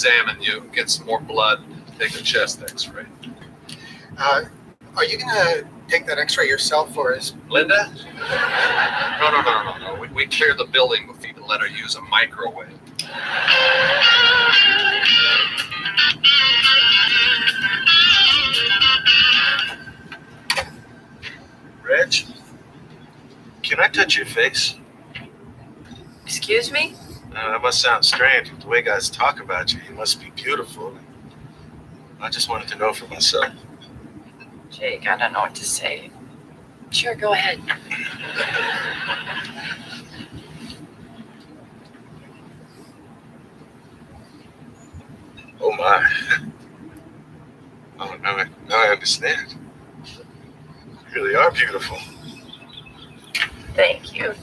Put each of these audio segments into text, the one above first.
examine you, get some more blood, take a chest x-ray. Are you gonna take that x-ray yourself or is... Linda? No. We cleared the building before you can let her use a microwave. Reg, can I touch your face? Excuse me? That must sound strange. The way guys talk about you, you must be beautiful. I just wanted to know for myself. Jake, I don't know what to say. Sure, go ahead. Oh my. Oh, now I understand. You really are beautiful. Thank you.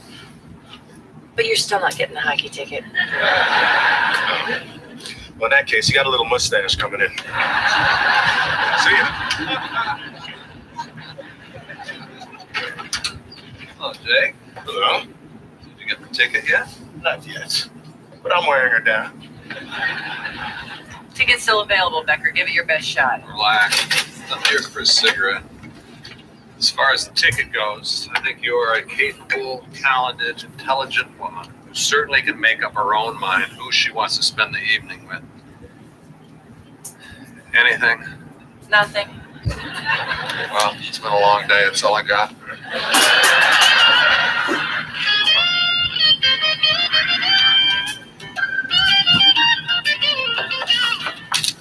But you're still not getting the hockey ticket. Oh. Well, in that case, you got a little mustache coming in. See ya. Hello, Jake. Hello? Did you get the ticket yet? Not yet. But I'm wearing her down. Ticket's still available, Becker. Give it your best shot. Relax. I'm here for a cigarette. As far as the ticket goes, I think you are a capable, talented, intelligent woman who certainly can make up her own mind who she wants to spend the evening with. Anything? Nothing. Well, it's been a long day. That's all I got.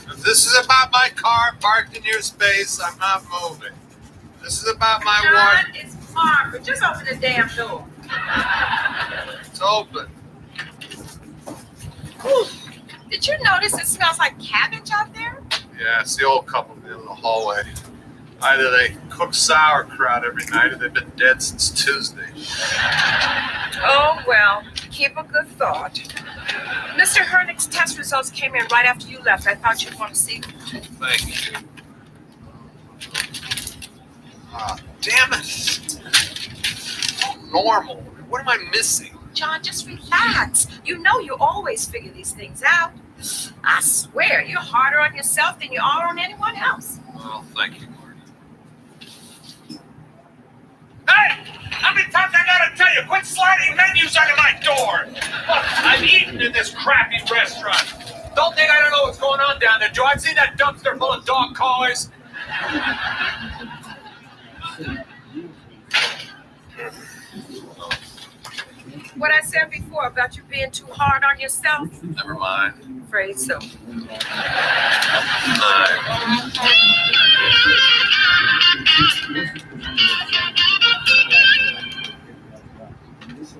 If this is about my car parked in your space, I'm not moving. This is about my John, it's Margaret. Just open the damn door. It's open. Ooh, did you notice it smells like cabbage out there? Yeah, it's the old couple in the hallway. Either they cook sauerkraut every night or they've been dead since Tuesday. Oh, well, keep a good thought. Mr. Hernick's test results came in right after you left. I thought you'd want to see them. Thank you. Ah, damn it. Normal. What am I missing? John, just relax. You know you always figure these things out. I swear, you're harder on yourself than you are on anyone else. Well, thank you, Marty. Hey! How many times I gotta tell you, quit sliding menus under my door! Look, I'm eating in this crappy restaurant. Don't think I don't know what's going on down there, Joe. I've seen that dumpster full of dog collars. What I said before about you being too hard on yourself? Never mind. Afraid so.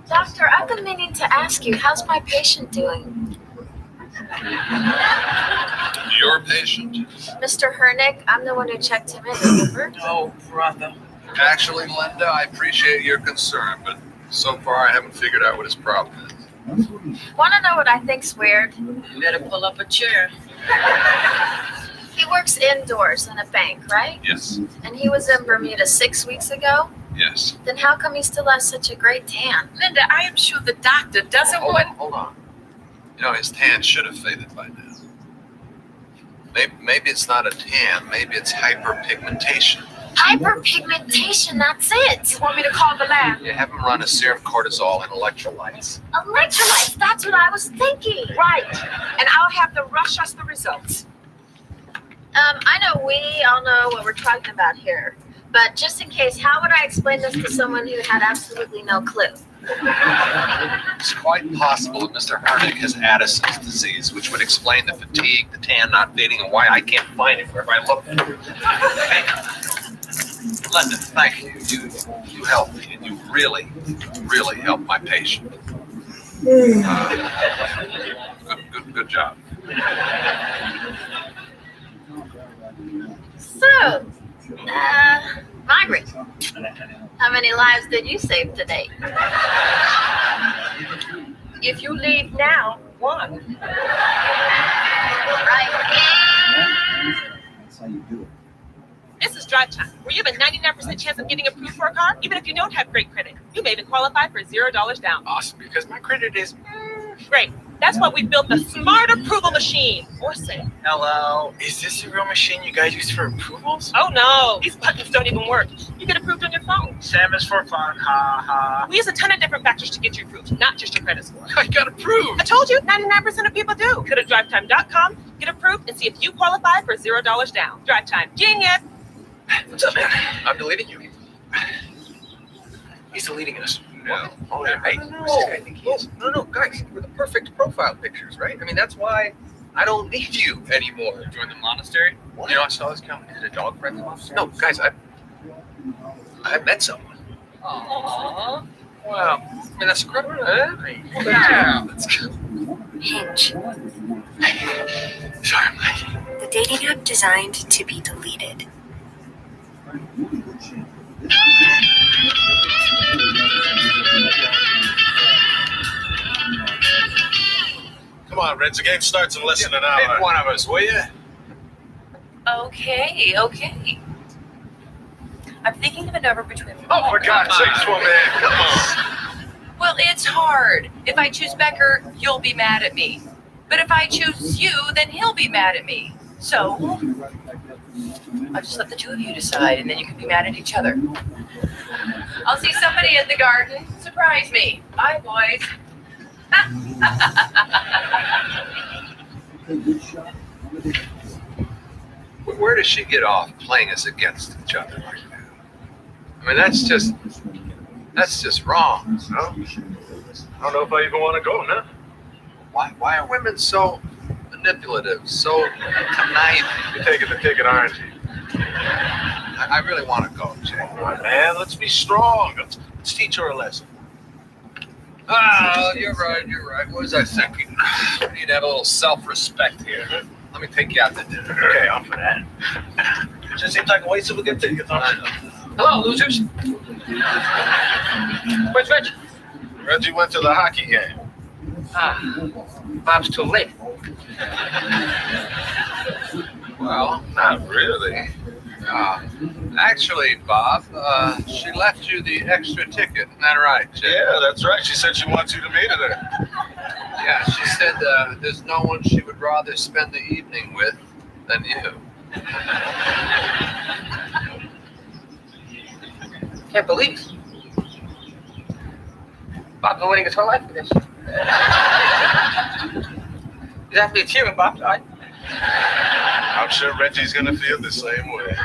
Doctor, I've been meaning to ask you, how's my patient doing? Your patient? Mr. Hernick, I'm the one who checked him in, remember? Oh, brother. Actually, Linda, I appreciate your concern, but so far I haven't figured out what his problem is. Want to know what I think's weird? You better pull up a chair. He works indoors in a bank, right? Yes. And he was in Bermuda 6 weeks ago? Yes. Then how come he still has such a great tan? Linda, I am sure the doctor doesn't want... Hold on. You know, his tan should have faded by now. Maybe it's not a tan. Maybe it's hyperpigmentation. Hyperpigmentation, that's it. You want me to call the lab? You have him run a serum cortisol and electrolytes. Electrolytes, that's what I was thinking. Right. And I'll have them rush us the results. I know we all know what we're talking about here. But just in case, how would I explain this to someone who had absolutely no clue? It's quite possible that Mr. Hernick has Addison's disease, which would explain the fatigue, the tan not fading, and why I can't find it wherever I look. Hey, Linda, thank you. You helped me, and you really helped my patient. Good job. So, Margaret, how many lives did you save today? If you leave now, one. Right. That's how you do it. This is drive time, where you have a 99% chance of getting approved for a car, even if you don't have great credit. You may even qualify for $0 down. Awesome, because my credit is Great. That's why we built the Smart Approval Machine, or SAM. Hello. Is this the real machine you guys use for approvals? Oh no, these buttons don't even work. You get approved on your phone. Sam is for fun, ha ha. We use a ton of different factors to get you approved, not just your credit score. I got approved. I told you, 99% of people do. Go to drivetime.com, get approved, and see if you qualify for $0 down. DriveTime, genius. What's up, man? I'm deleting you. He's deleting us. No. Oh, yeah. Hey, no, guys, we're the perfect profile pictures, right? I mean, that's why I don't need you anymore. Join the monastery? You know, I saw this company did a dog friendly monastery. No, guys, I met someone. Aww. Wow. I mean, that's incredible. Yeah. Let's go. Hinge, Sorry, I'm late. the dating app designed to be deleted. Come on, Reds. The game starts in less than an Pick hour. one of us, will you? Okay. I'm thinking of a number between. Oh, for God's sakes, woman. Come on. Well, it's hard. If I choose Becker, you'll be mad at me. But if I choose you, then he'll be mad at me. So I'll just let the two of you decide, and then you can be mad at each other. I'll see somebody in the garden. Surprise me. Bye, boys. Where does she get off playing us against each other like that? I mean, that's just wrong. No? I don't know if I even want to go now. Why are women so manipulative, so conniving? You're taking the ticket, aren't you? I really want to go, Jay. Come on, man. Let's be strong. Let's teach her a lesson. Oh, you're right. What was I thinking? We need to have a little self-respect here. Let me take you out to dinner. Okay, I'm for that. It just seems like a waste of a good ticket. Hello, losers. Where's Reggie? Reggie went to the hockey game. Bob's too late. Well, not really. Actually, Bob, she left you the extra ticket. Isn't that right, Jay? Yeah, that's right. She said she wants you to meet her there. Yeah, she said there's no one she would rather spend the evening with than you. Can't believe it. Bob's been waiting his whole life for this. He's actually cheering, Bob. I'm sure Reggie's gonna feel the same way.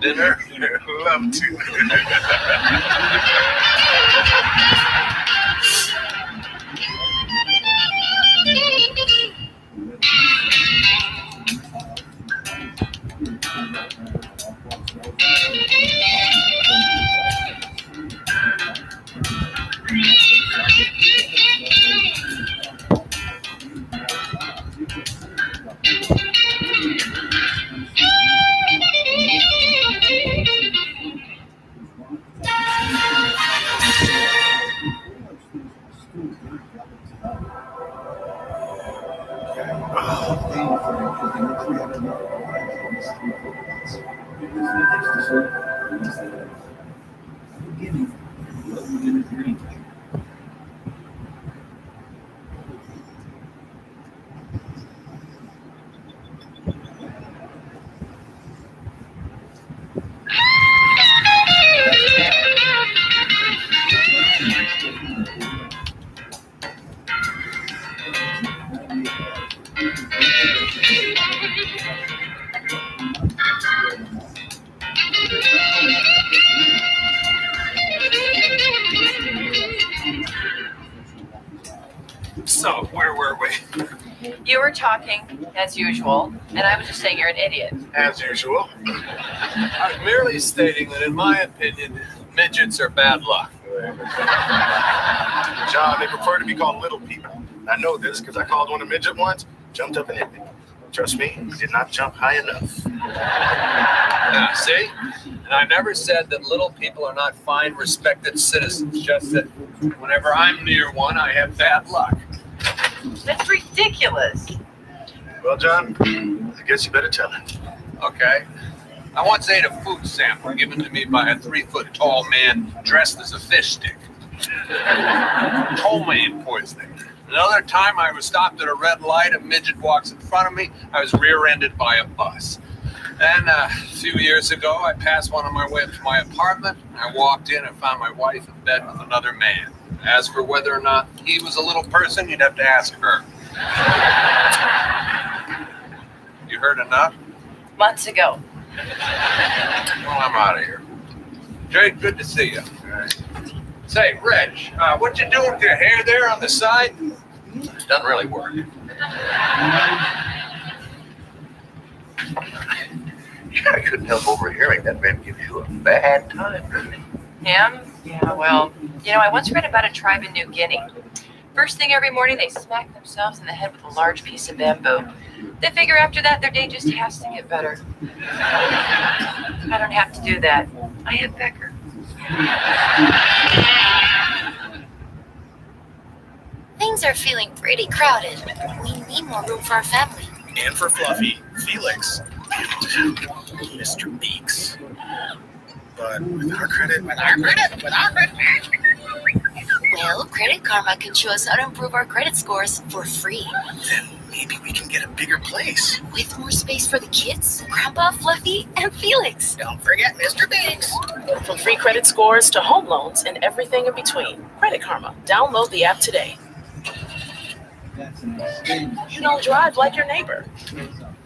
Dinner? Love to. So, where were we? You were talking as usual, and I was just saying you're an idiot. As usual. I was merely stating that, in my opinion, midgets are bad luck. John, they prefer to be called little people. I know this because I called one a midget once, jumped up and hit me. Trust me, he did not jump high enough. Yeah, see? And I never said that little people are not fine, respected citizens, just that whenever I'm near one, I have bad luck. That's ridiculous. Well, John, I guess you better tell him. Okay. I once ate a food sample given to me by a 3-foot-tall man dressed as a fish stick. Ptomaine poisoning. Another time I was stopped at a red light, a midget walks in front of me, I was rear-ended by a bus. Then a few years ago, I passed one on my way up to my apartment. I walked in and found my wife in bed with another man. As for whether or not he was a little person, you'd have to ask her. You heard enough? Months ago. Well, I'm out of here. Jake, good to see you. Say, Rich, what you doing with your hair there on the side? Doesn't really work. I couldn't help overhearing that man give you a bad time, didn't he? Him? Yeah, well, I once read about a tribe in New Guinea. First thing every morning, they smack themselves in the head with a large piece of bamboo. They figure after that, their day just has to get better. I don't have to do that. I have Becker. Things are feeling pretty crowded. We need more room for our family. And for Fluffy, Felix, Mr. Beaks. But with our credit. Well, Credit Karma can show us how to improve our credit scores for free. Then maybe we can get a bigger place. With more space for the kids, Grandpa, Fluffy, and Felix. Don't forget Mr. Biggs. From free credit scores to home loans and everything in between. Credit Karma. Download the app today. You don't drive like your neighbor.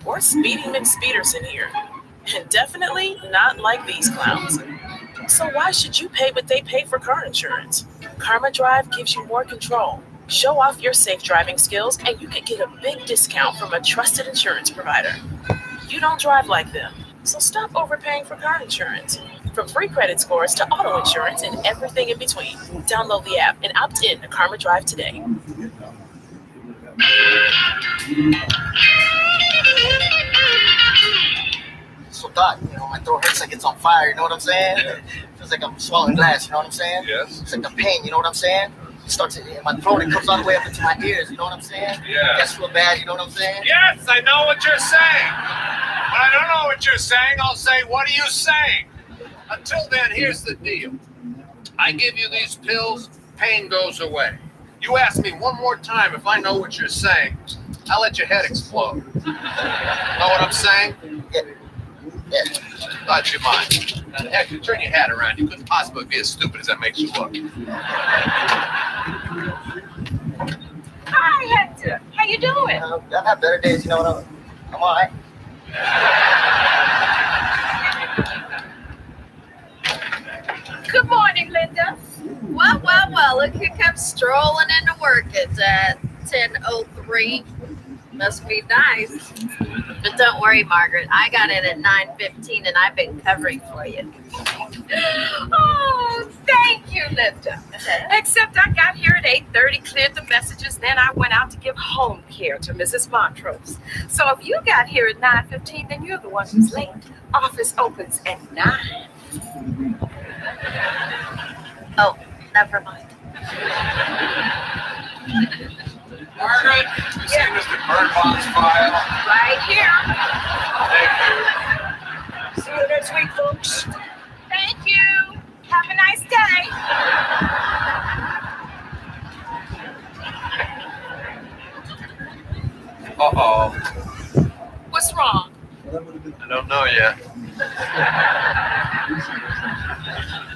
Or speeding McSpeeders in here. And definitely not like these clowns. So why should you pay what they pay for car insurance? Karma Drive gives you more control. Show off your safe driving skills and you can get a big discount from a trusted insurance provider. You don't drive like them, so stop overpaying for car insurance. From free credit scores to auto insurance and everything in between. Download the app and opt in to Karma Drive today. So Doc, my throat hurts like it's on fire, you know what I'm saying? Feels like I'm swallowing glass, you know what I'm saying? Yes? It's like the pain, you know what I'm saying? It starts in my throat, it comes all the way up into my ears, you know what I'm saying? Yeah. It gets real bad, you know what I'm saying? Yes, I know what you're saying. When I don't know what you're saying, I'll say, what are you saying? Until then, here's the deal. I give you these pills, pain goes away. You ask me one more time if I know what you're saying, I'll let your head explode. Know what I'm saying? Yeah. Thought you might. Heck, you turn your hat around. You couldn't possibly be as stupid as that makes you look. Hi, Hector. How you doing? I've had better days, you know what I'm all right. Good morning, Linda. Well, look who comes strolling into work at 10:03. Must be nice. But don't worry, Margaret. I got in at 9:15 and I've been covering for you. Oh, thank you, Linda. Except I got here at 8:30, cleared the messages, then I went out to give home care to Mrs. Montrose. So if you got here at 9:15, then you're the one who's late. Office opens at 9. Oh, never mind. Margaret, you see Mr. Birnbaum's file? Right here. Thank you. See you next week, folks. Thank you. Have a nice day. Uh-oh. What's wrong? I don't know yet.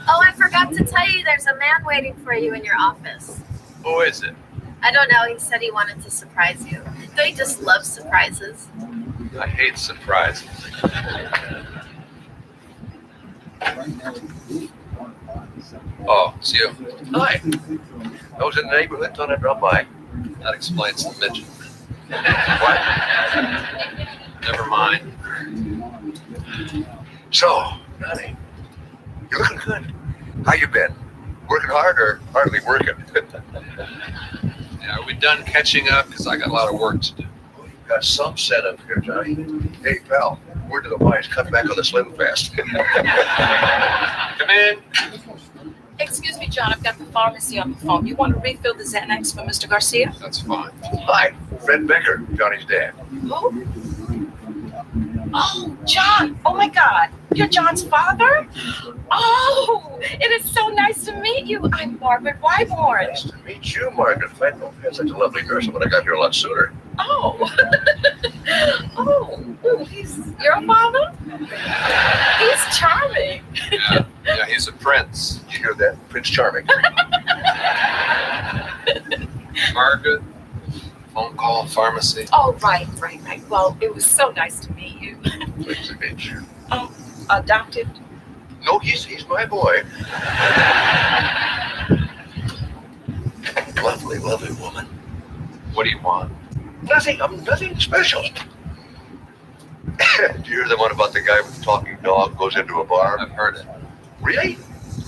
Oh, I forgot to tell you there's a man waiting for you in your office. Who is it? I don't know. He said he wanted to surprise you. Don't you just love surprises? I hate surprises. Oh, it's you. Hi. I was in the neighborhood, thought I'd drop by. That explains the midget. What? Never mind. So, Johnny, you're looking good. How you been? Working hard or hardly working? Yeah, are we done catching up? Because I got a lot of work to do. You've got some setup here, Johnny. Hey, pal, word to the wise, cut back on the Slim Fast. Come in. Excuse me, John. I've got the pharmacy on the phone. You want to refill the Xanax for Mr. Garcia? That's fine. Hi, Fred Becker, Johnny's dad. Who? Oh, John. Oh, my God. You're John's father? Oh, it is so nice to meet you. I'm Margaret Wyborn. Nice to meet you, Margaret. I know you had such a lovely nurse when I got here a lot sooner. Oh. Oh, he's your father? He's charming. Yeah, he's a prince. You hear that? Prince Charming. Margaret, phone call, pharmacy. Oh, right. Well, it was so nice to meet you. Pleased to meet you. Adopted? No, he's my boy. Lovely, lovely woman. What do you want? Nothing special. Do you hear the one about the guy with the talking dog goes into a bar? I've heard it. Really?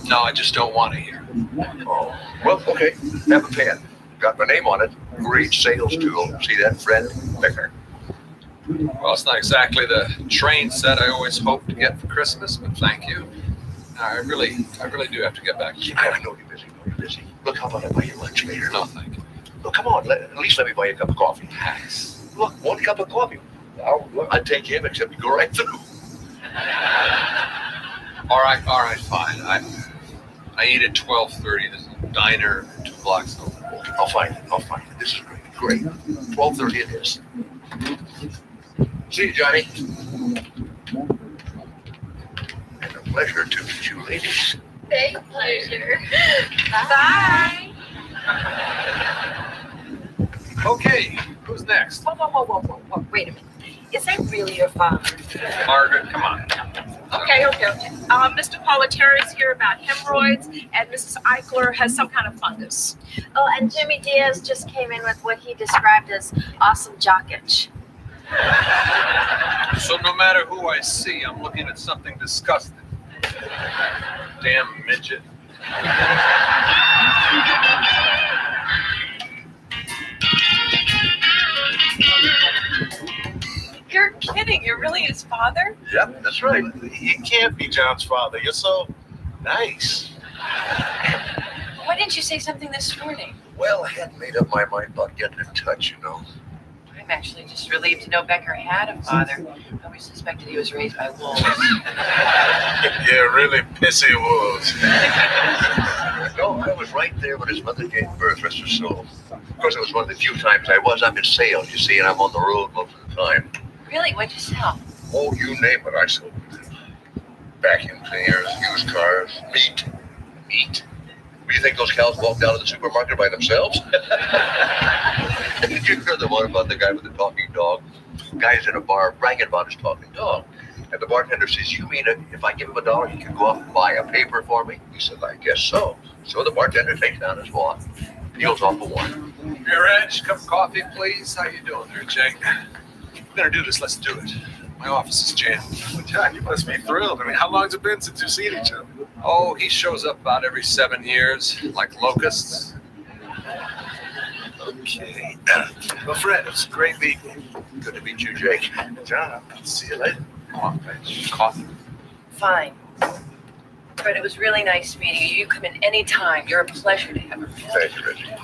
No, I just don't want to hear. Oh, well, okay. Have a pen. Got my name on it. Great sales tool. See that, Fred Becker? Well, it's not exactly the train set I always hoped to get for Christmas, but thank you. I really do have to get back to you. I know you're busy. Look, how about I buy you lunch later? No, thank you. Look, come on. At least let me buy you a cup of coffee. Thanks. Look, 1 cup of coffee. I'd take him, except you go right through. All right, fine. I eat at 12:30. There's a diner 2 blocks over. I'll find it. This is great. 12:30 it is. See you, Johnny. And a pleasure to meet you ladies. Big pleasure. Bye. Okay, who's next? Whoa. Wait a minute. Is that really your father? Margaret, come on. Okay. Mr. Politeri is here about hemorrhoids, and Mrs. Eichler has some kind of fungus. Oh, and Jimmy Diaz just came in with what he described as awesome jock itch. So no matter who I see, I'm looking at something disgusting. Damn midget. You're kidding. You're really his father? Yep, that's right. You can't be John's father. You're so nice. Why didn't you say something this morning? Well, I hadn't made up my mind about getting in touch, you know. I'm actually just relieved to know Becker had a father. I always suspected he was raised by wolves. Yeah, really pissy wolves. No, I was right there when his mother gave birth, rest her soul. Of course, it was one of the few times I was. I'm in sales, you see, and I'm on the road most of the time. Really? What'd you sell? Oh, you name it, I sold it. Vacuum cleaners, used cars, meat. Do you think those cows walked out of the supermarket by themselves? Did you hear the one about the guy with the talking dog? The guy's in a bar bragging about his talking dog. And the bartender says, you mean if I give him $1, he can go off and buy a paper for me? He said, I guess so. So the bartender takes down his wallet, deals off a one. Here, Reg, cup of coffee, please. How you doing there, Jake? We're gonna do this. Let's do it. My office is jammed. Well, John, you must be thrilled. I mean, how long's it been since you've seen each other? Oh, he shows up about every 7 years, like locusts. Okay. Well, Fred, it was great meeting you. Good to meet you, Jake. John, I'll see you later. Come on, Reg. Coffee. Fine. Fred, it was really nice meeting you. You come in any time. You're a pleasure to have. Thank you, Reggie.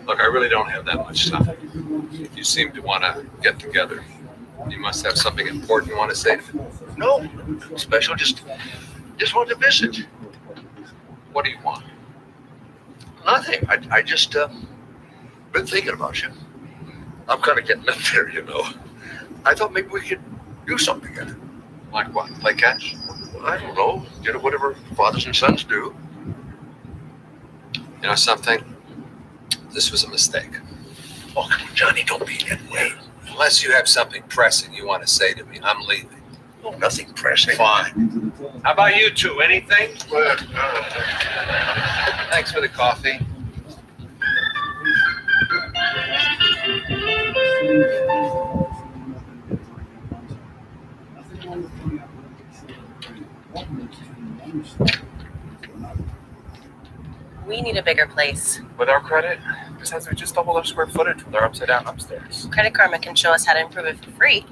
Look, I really don't have that much time. You seem to want to get together. You must have something important you want to say to me. No, special, just wanted to visit. What do you want? Nothing. I just been thinking about you. I'm kind of getting up there, you know. I thought maybe we could do something together. Like what? Play catch? I don't know. You know, whatever fathers and sons do. You know something? This was a mistake. Oh, come on, Johnny, don't be that way. Unless you have something pressing you want to say to me, I'm leaving. Oh, nothing pressing. Fine. How about you two? Anything? Well, Thanks for the coffee. We need a bigger place. With our credit, besides we just doubled our square footage with our upside down upstairs. Credit Karma can show us how to improve it for free,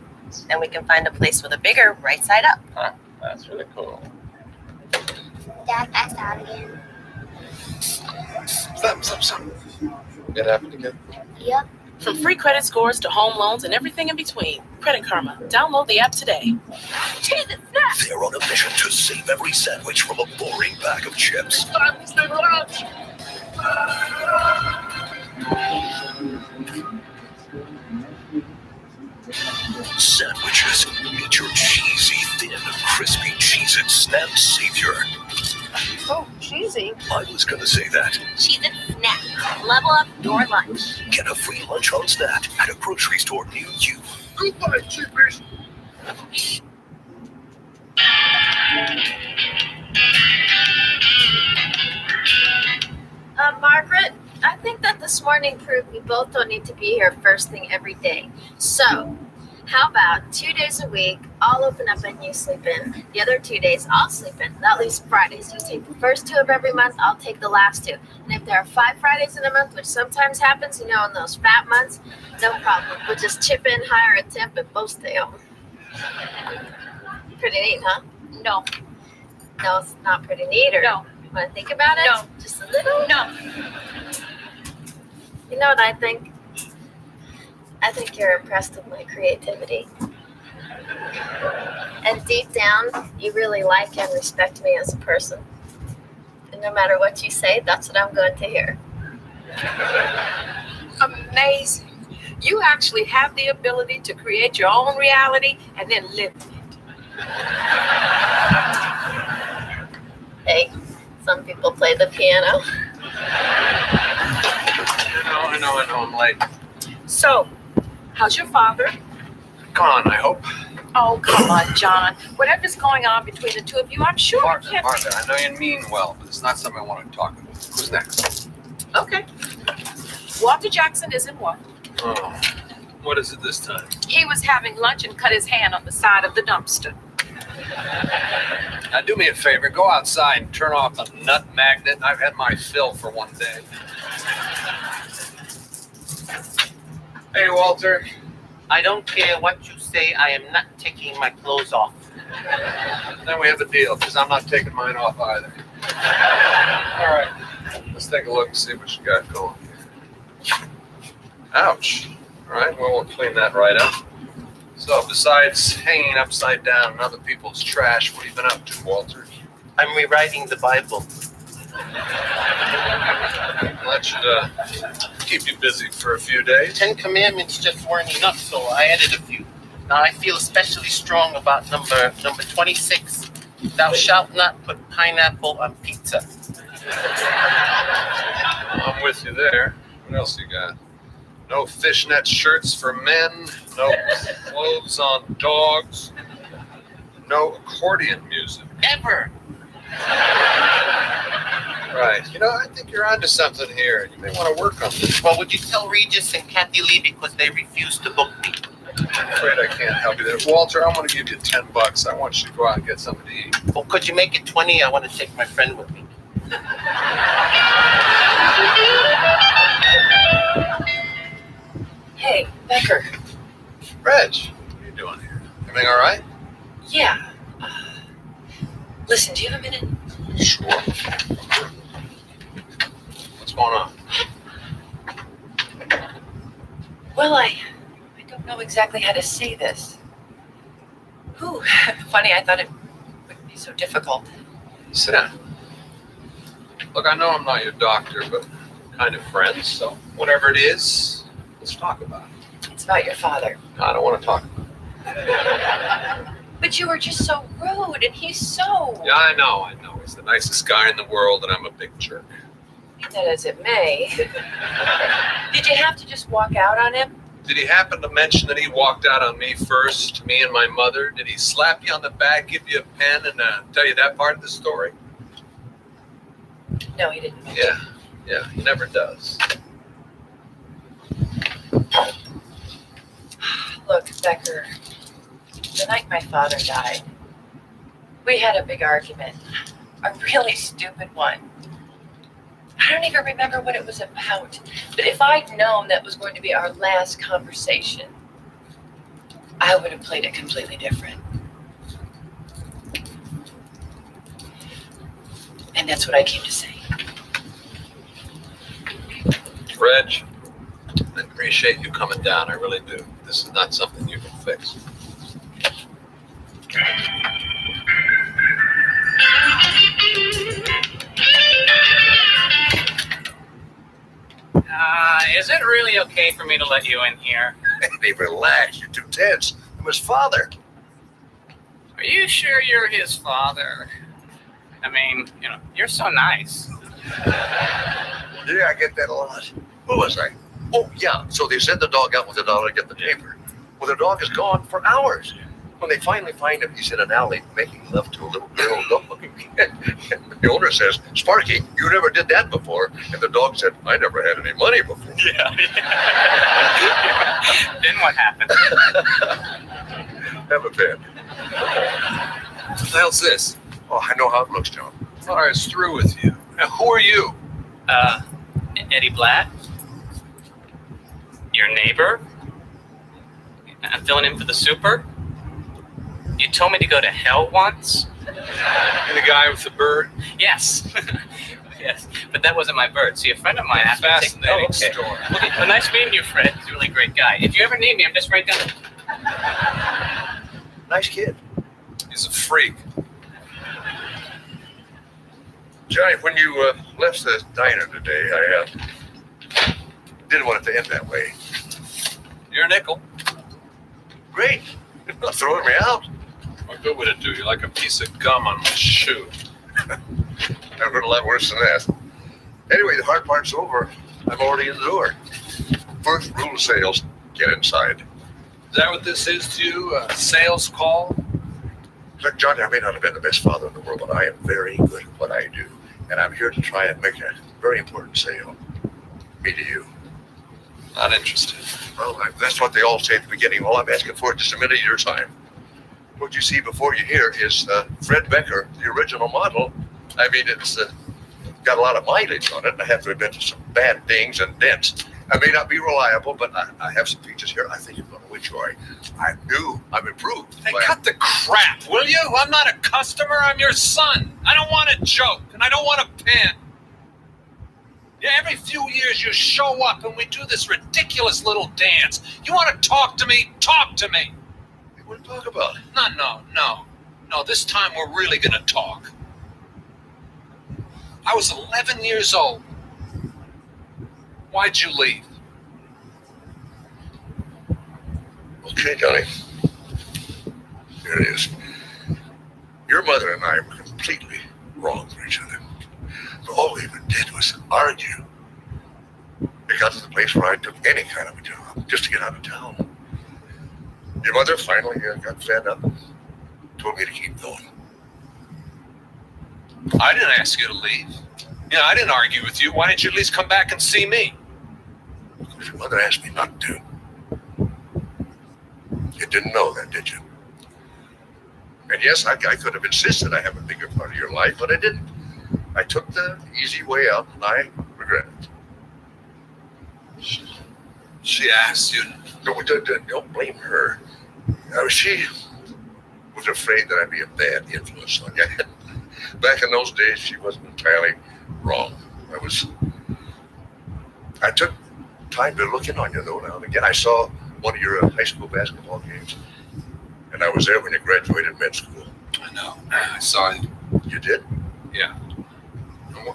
and we can find a place with a bigger right side up. Huh? That's really cool. Dad, passed out again. Stop. It happened again. Yep. From free credit scores to home loans and everything in between. Credit Karma. Download the app today. Jesus, snap! They're on a mission to save every sandwich from a boring bag of chips. Sandwiches. Meet your cheesy, thin, crispy Cheez-It Snap Savior. Oh, cheesy. I was gonna say that. Cheez-It Snap. Level up your lunch. Get a free lunch on Snap at a grocery store near you. Goodbye, cheapers. Margaret, I think that this morning proved we both don't need to be here first thing every day. So, how about 2 days a week, I'll open up and you sleep in. The other 2 days, I'll sleep in. That leaves Fridays. You take the first 2 of every month, I'll take the last 2. And if there are 5 Fridays in a month, which sometimes happens, in those fat months, no problem. We'll just chip in, hire a temp, and both stay home. Pretty neat, huh? No, No, it's not pretty neat, or no, want to think about it? No. Just a little? no. You know what I think? I think you're impressed with my creativity. And deep down, you really like and respect me as a person. And no matter what you say, that's what I'm going to hear. Amazing. You actually have the ability to create your own reality and then live in it. Hey, some people play the piano. I know, I'm late. So, how's your father? Gone, I hope. Oh, come on, John. Whatever's going on between the two of you, I'm sure you Martha, can't. Martha, I know you mean well, but it's not something I want to talk about. Who's next? Okay. Walter Jackson is in what? Oh, what is it this time? He was having lunch and cut his hand on the side of the dumpster. Now do me a favor, go outside and turn off the nut magnet. I've had my fill for one day. Hey, Walter. I don't care what you say, I am not taking my clothes off. Then we have a deal, because I'm not taking mine off either. All right, let's take a look and see what you got going here. Ouch. All right, well, we'll clean that right up. So besides hanging upside down in other people's trash, what have you been up to, Walter? I'm rewriting the Bible. That should keep you busy for a few days. 10 Commandments just weren't enough, so I added a few. Now I feel especially strong about number 26. Thou shalt not put pineapple on pizza. I'm with you there. What else you got? No fishnet shirts for men, no clothes on dogs, no accordion music. Ever. Right. I think you're onto something here. You may want to work on this. Well, would you tell Regis and Kathy Lee because they refuse to book me? I'm afraid I can't help you there. Walter, I'm going to give you $10. I want you to go out and get something to eat. Well, could you make it 20? I want to take my friend with me. Hey, Becker. Reg, what are you doing here? Everything all right? Yeah. Listen, do you have a minute? Sure. What's going on? Well, I don't know exactly how to say this. Ooh, funny, I thought it wouldn't be so difficult. Sit down. Look, I know I'm not your doctor, but we're kind of friends, so whatever it is, let's talk about it. It's about your father. I don't want to talk about it. But you were just so rude, and he's so... Yeah, I know. He's the nicest guy in the world, and I'm a big jerk. Be that as it may. Did you have to just walk out on him? Did he happen to mention that he walked out on me first, me and my mother? Did he slap you on the back, give you a pen, and tell you that part of the story? No, he didn't. Yeah, he never does. Look, Becker, the night my father died, we had a big argument. A really stupid one. I don't even remember what it was about. But if I'd known that was going to be our last conversation, I would have played it completely different. And that's what I came to say. Reg, I appreciate you coming down. I really do. This is not something you can fix. Is it really okay for me to let you in here? Hey, relax. You're too tense. I'm his father. Are you sure you're his father? I mean, you're so nice. Yeah, I get that a lot. Who was I? Oh, yeah. So they send the dog out with $1 to get the paper. Well, the dog is gone for hours. When they finally find him, he's in an alley making love to a little girl dog. The owner says, Sparky, you never did that before. And the dog said, I never had any money before. Yeah. Then what happened? Have a bed. What the hell's this? Oh, I know how it looks, John. All right, it's through with you. Now, who are you? Eddie Blatt? Your neighbor? I'm filling in for the super? You told me to go to hell once? You're the guy with the bird? Yes. Yes, but that wasn't my bird. See, a friend of mine asked me to take... Fascinating okay. story. Well, nice meeting you, Fred. He's a really great guy. If you ever need me, I'm just right down... Nice kid. He's a freak. Johnny, when you left the diner today, I didn't want it to end that way. You're a nickel. Great. You're not throwing me out. What good would it do? You're like a piece of gum on my shoe. I've heard a lot worse than that. Anyway, the hard part's over. I'm already in the door. First rule of sales, get inside. Is that what this is to you? A sales call? Look, Johnny, I may not have been the best father in the world, but I am very good at what I do. And I'm here to try and make a very important sale. Me to you. Not interested. Well, that's what they all say at the beginning. All I'm asking for is just a minute of your time. What you see before you here is Fred Becker, the original model. I mean, it's got a lot of mileage on it, and I have to admit to some bad dings and dents. I may not be reliable, but I have some features here I think you're going to enjoy. I'm new. I'm improved. Hey, cut the crap, will you? I'm not a customer. I'm your son. I don't want a joke, and I don't want a pin. Yeah, every few years you show up and we do this ridiculous little dance. You want to talk to me? Talk to me. What to talk about? No. This time we're really going to talk. I was 11 years old. Why'd you leave? Okay, Johnny. Here it is. Your mother and I were completely wrong for each other. All we ever did was argue. It got to the place where I took any kind of a job just to get out of town. Your mother finally got fed up and told me to keep going. I didn't ask you to leave. I didn't argue with you. Why didn't you at least come back and see me? Because your mother asked me not to. You didn't know that, did you? And yes, I could have insisted I have a bigger part of your life, but I didn't. I took the easy way out, and I regret it. She asked you. Don't blame her. She was afraid that I'd be a bad influence on you. Back in those days, she wasn't entirely wrong. I took time to look in on you, though, now and again. I saw one of your high school basketball games, and I was there when you graduated med school. I know. I saw it. You did? Yeah.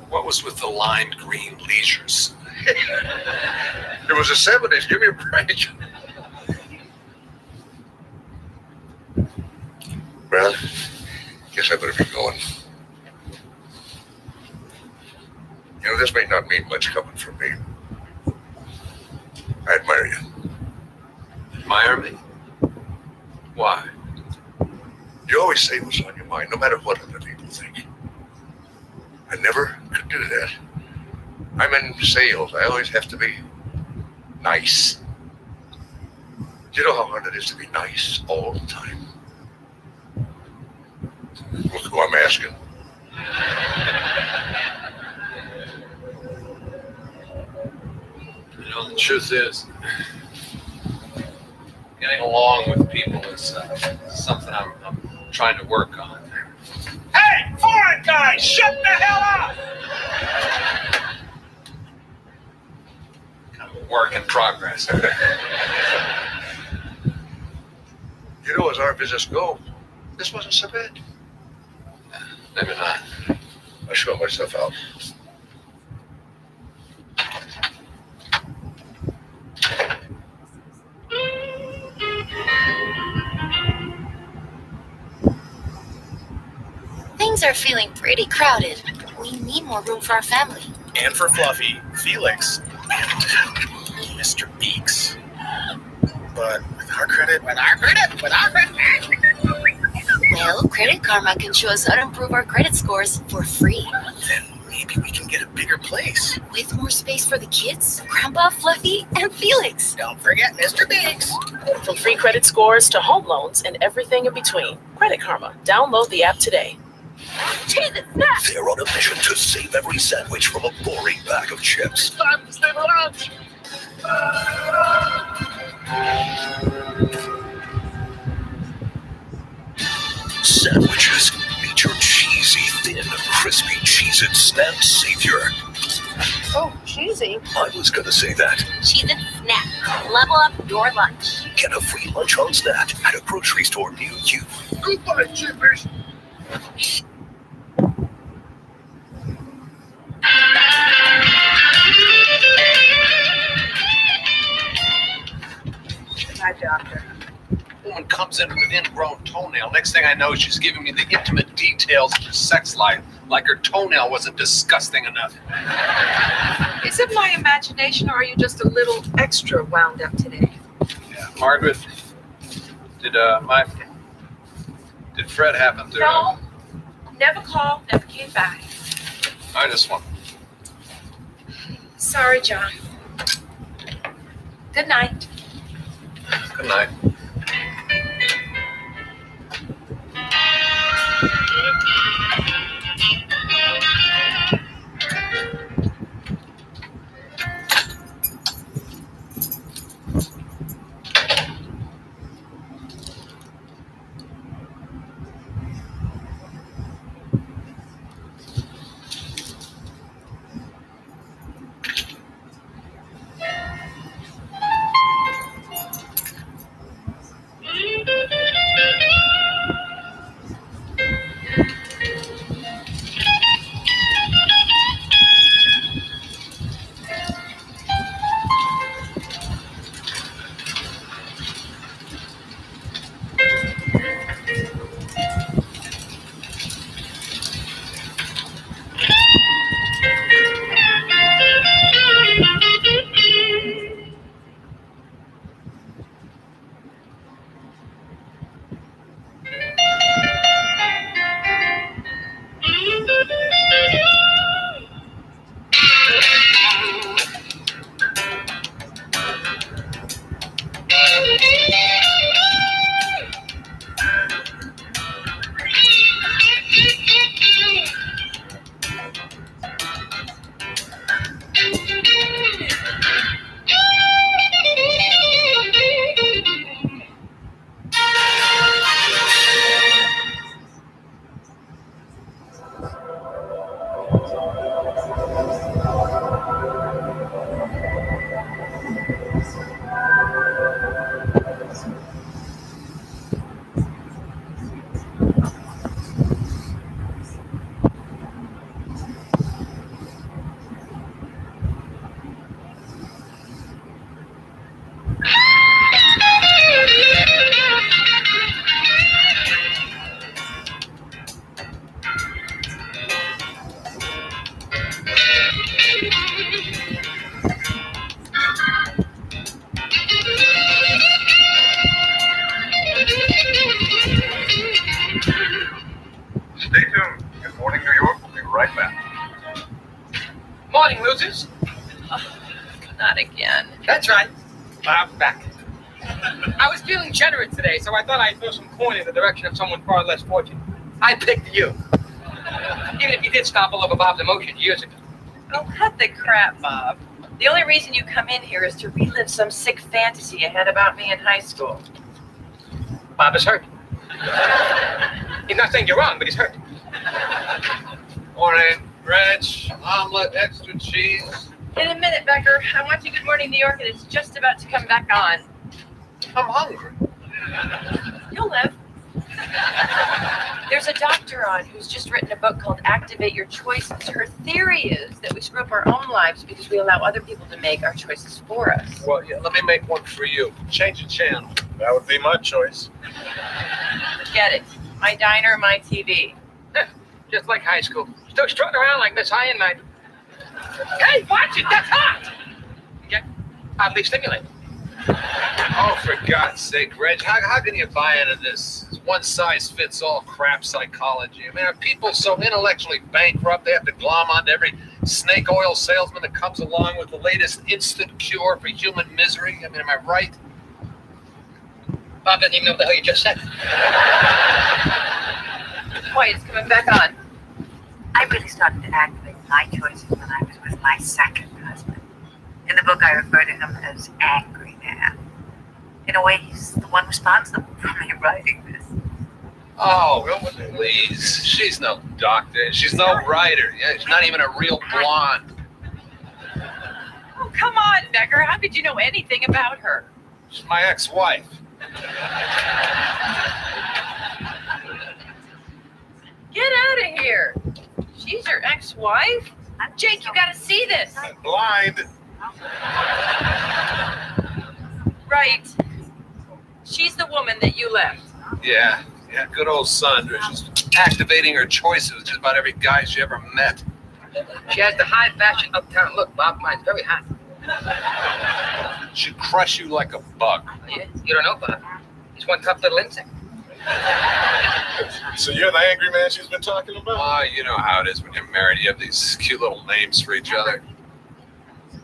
What was with the lime green leisures? It was the 70s. Give me a break. Well, guess I better be going. This may not mean much coming from me. I admire you. Admire me? Why? You always say what's on your mind, no matter what other people think. I never could do that. I'm in sales. I always have to be nice. Do you know how hard it is to be nice all the time? Look who I'm asking. The truth is, getting along with people is something I'm trying to work on. Hey, foreign guy, shut the hell up! work in progress. You know, as our visits go, this wasn't so bad. Maybe not. I shut myself out. Things are feeling pretty crowded. We need more room for our family. And for Fluffy, Felix, and Mr. Beaks. But with our credit, Well, Credit Karma can show us how to improve our credit scores for free. then maybe we can get a bigger place. With more space for the kids, Grandpa, Fluffy, and Felix. Don't forget Mr. Biggs. From free credit scores to home loans and everything in between. Credit Karma. Download the app today. Jesus, snap! They're on a mission to save every sandwich from a boring bag of chips. Time to save lunch. Sandwiches, meet your cheesy, thin, crispy Cheez-It Snap Savior. Oh, cheesy. I was gonna say that. Cheez-It Snap. Level up your lunch. Get a free lunch on Snap at a grocery store near you. Goodbye, chippers. Hi, doctor. Woman comes in with an ingrown toenail. Next thing I know, she's giving me the intimate details of her sex life, like her toenail wasn't disgusting enough. Is it my imagination, or are you just a little extra wound up today? Yeah, Margaret, did Fred happen to? No. Never called, never came back. I just want. Sorry, John. Good night. Good night. Stay tuned. Good morning, New York. We'll be right back. Morning, losers. Not again. That's right. I'm back. I was feeling generous today, so I thought I'd throw some coin in the direction of someone far less fortunate. I picked you. Even if you did stomp over Bob's emotions years ago. Oh, cut the crap, Bob. The only reason you come in here is to relive some sick fantasy you had about me in high school. Bob is hurt. He's not saying you're wrong, but he's hurt. Morning, Reg, omelet, extra cheese. In a minute, Becker. I'm watching Good Morning New York, and it's just about to come back on. I'm hungry. You'll live. There's a doctor on who's just written a book called Activate Your Choices. Her theory is that we screw up our own lives because we allow other people to make our choices for us. Well, yeah, let me make one for you. Change the channel. That would be my choice. Get it. My diner, my TV. Just like high school. Still strutting around like Miss High and Mighty. Hey, watch it! That's hot! Get oddly stimulated. Oh, for God's sake, Reg, how can you buy into this one-size-fits-all crap psychology? I mean, are people so intellectually bankrupt they have to glom onto every snake oil salesman that comes along with the latest instant cure for human misery? I mean, am I right? Bob doesn't even know what the hell you just said. Wait, it's coming back on. I really started to activate my choices when I was with my second husband. In the book, I refer to him as Angry Man. In a way, he's the one responsible for me writing this. Oh, please. She's no doctor. She's no writer. Yeah, she's not even a real blonde. Oh, come on, Becker. How could you know anything about her? She's my ex-wife. Get out of here. She's your ex-wife? Jake, you gotta see this. I'm blind. Right. She's the woman that you left. Yeah, good old Sandra. She's activating her choices with just about every guy she ever met. She has the high fashion uptown look. Bob mine's very hot. She'd crush you like a bug. Yeah, you don't know, Bob. He's one tough little insect. So you're the angry man she's been talking about? Oh, you know how it is when you're married. You have these cute little names for each other.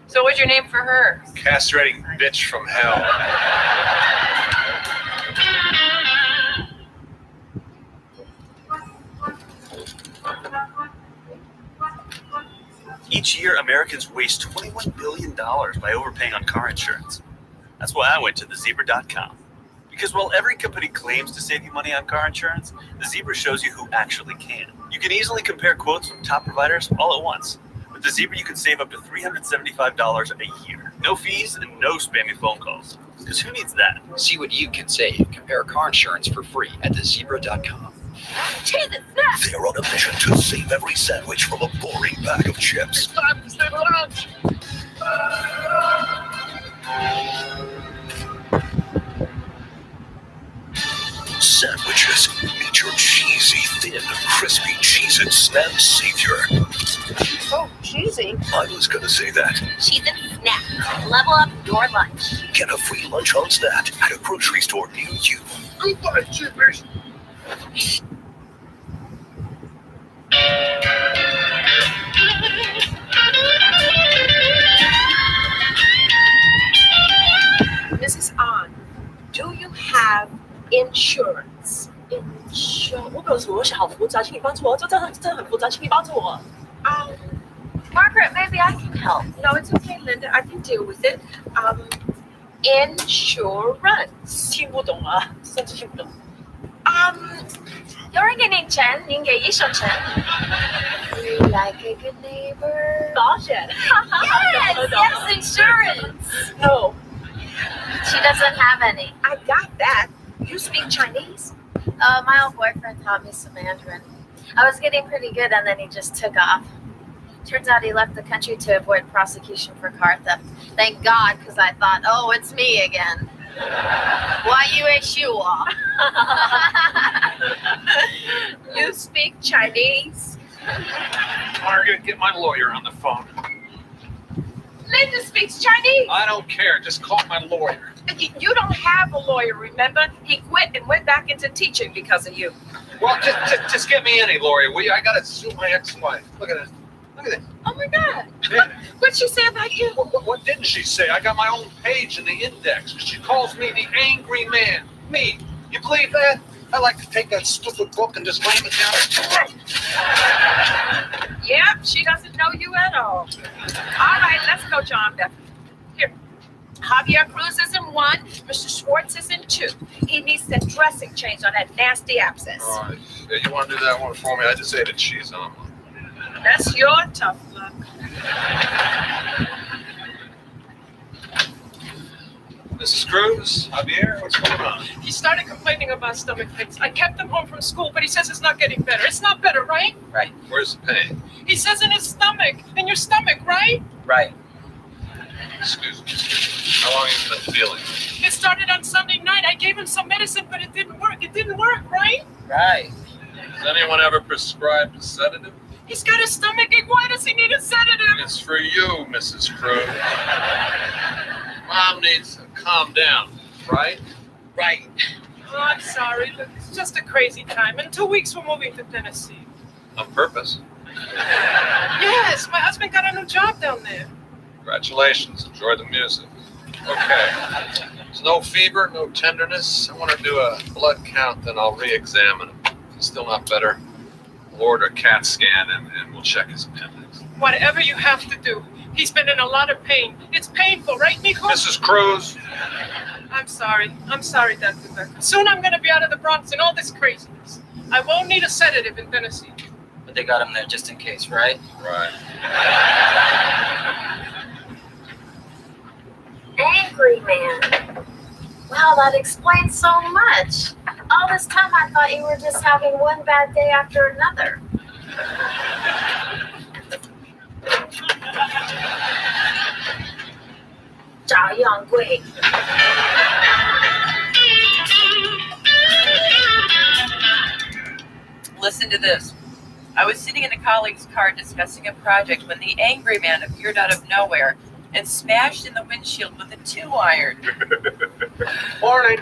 So what's your name for her? Castrating bitch from hell. Each year, Americans waste $21 billion by overpaying on car insurance. That's why I went to thezebra.com. Because while every company claims to save you money on car insurance, the Zebra shows you who actually can. You can easily compare quotes from top providers all at once. With the Zebra, you can save up to $375 a year. No fees and no spammy phone calls. Because who needs that? See what you can save. Compare car insurance for free at thezebra.com. Jesus, snap! They're on a mission to save every sandwich from a boring bag of chips. Time to save lunch. Sandwiches. Meet your cheesy, thin, crispy Cheez-It Snap Savior. Oh, cheesy. I was gonna say that. Cheez-It Snap. Level up your lunch. Get a free lunch on Snap at a grocery store near you. Goodbye, Chippers. Mrs. An, do you have insurance? Margaret, maybe I can help. No, it's okay, Linda. I can deal with it. Insurance. 听不懂啊，甚至听不懂。有人给你钱，您给一手钱。You like a good neighbor? 保险。 Yes, insurance. No, She doesn't have any. I got that. You speak Chinese? My old boyfriend taught me some Mandarin. I was getting pretty good, and then he just took off. Turns out he left the country to avoid prosecution for car theft. Thank God, because I thought, oh, it's me again. Why you issue? You speak Chinese? Margaret, get my lawyer on the phone. Linda speaks Chinese. I don't care. Just call my lawyer. You don't have a lawyer, remember? He quit and went back into teaching because of you. Well, just get me any lawyer, will you? I gotta sue my ex-wife. Look at this. Look at this. Oh my God. Yeah. What'd she say about you? What didn't she say? I got my own page in the index. She calls me the angry man. Me. You believe that? I like to take that stupid book and just slam it down her throat. Yep, she doesn't know you at all. All right, let's go, John Beth. Here. Javier Cruz is in 1, Mr. Schwartz is in 2. He needs the dressing change on that nasty abscess. All right. Yeah, you want to do that one for me? I just ate a cheese omelet. That's your tough luck. Mrs. Cruz, Javier, what's going on? He started complaining about stomach pains. I kept him home from school, but he says it's not getting better. It's not better, right? Right. Where's the pain? He says in his stomach. In your stomach, right? Right. Excuse me. How long have you been feeling? It started on Sunday night. I gave him some medicine, but it didn't work. It didn't work, right? Right. Has anyone ever prescribed a sedative? He's got a stomach ache. Why does he need a sedative? It's for you, Mrs. Cruz. Mom needs to calm down, right? Right. Oh, I'm sorry. Look, it's just a crazy time. In 2 weeks, we're moving to Tennessee. On purpose. Yes, my husband got a new job down there. Congratulations. Enjoy the music. Okay. There's no fever, no tenderness. I want to do a blood count, then I'll re-examine him. If it's still not better, we'll order a CAT scan and we'll check his appendix. Whatever you have to do. He's been in a lot of pain. It's painful, right, Nico? Mrs. Cruz. I'm sorry. I'm sorry, Dr. Becker. Soon I'm going to be out of the Bronx and all this craziness. I won't need a sedative in Tennessee. But they got him there just in case, right? Right. Angry man. Wow, that explains so much. All this time I thought you were just having one bad day after another. Zhao Yanggui. Listen to this. I was sitting in a colleague's car discussing a project when the angry man appeared out of nowhere and smashed in the windshield with a 2-iron. Morning.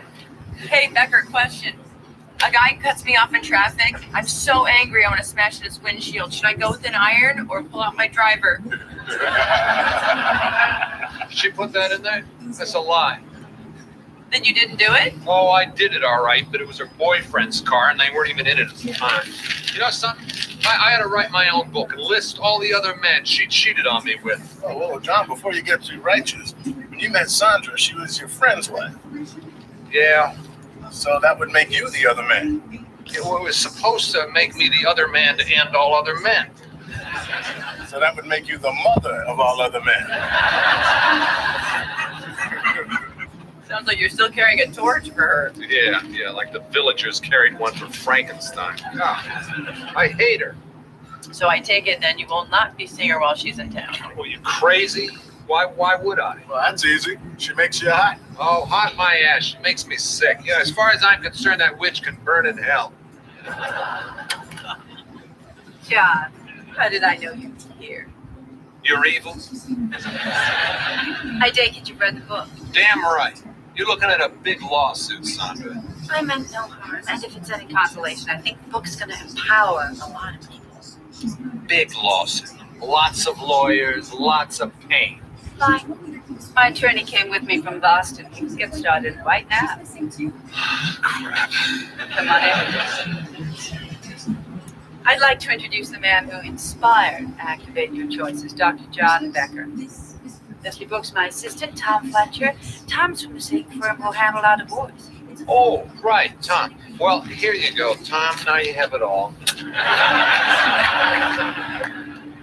Hey, Becker, question. A guy cuts me off in traffic. I'm so angry I want to smash in his windshield. Should I go with an iron or pull out my driver? She put that in there? That's a lie. Then you didn't do it? Oh, I did it all right, but it was her boyfriend's car and they weren't even in it at the time. You know, son, I had to write my own book and list all the other men she cheated on me with. Oh, well, John, before you get too righteous, when you met Sandra, she was your friend's wife. Yeah. So that would make you the other man. It was supposed to make me the other man to end all other men. So that would make you the mother of all other men. Sounds like you're still carrying a torch for her. Yeah, like the villagers carried one for Frankenstein. God, I hate her. So I take it then you will not be seeing her while she's in town. Well, you crazy? Why would I? Well, that's easy. She makes you hot. Oh, hot my ass. She makes me sick. Yeah, as far as I'm concerned, that witch can burn in hell. John, how did I know you'd be here? You're evil? I take it you read the book. Damn right. You're looking at a big lawsuit, Sandra. I meant no harm, and if it's any consolation, I think the book's going to empower a lot of people. Big lawsuit. Lots of lawyers, lots of pain. Fine. My attorney came with me from Boston. He was getting started right now. Crap. Come on in. I'd like to introduce the man who inspired Activate Your Choices, Dr. John Becker. Leslie Brooks, my assistant, Tom Fletcher. Tom's from the same firm who handled our divorce. Oh, right, Tom. Well, here you go, Tom. Now you have it all.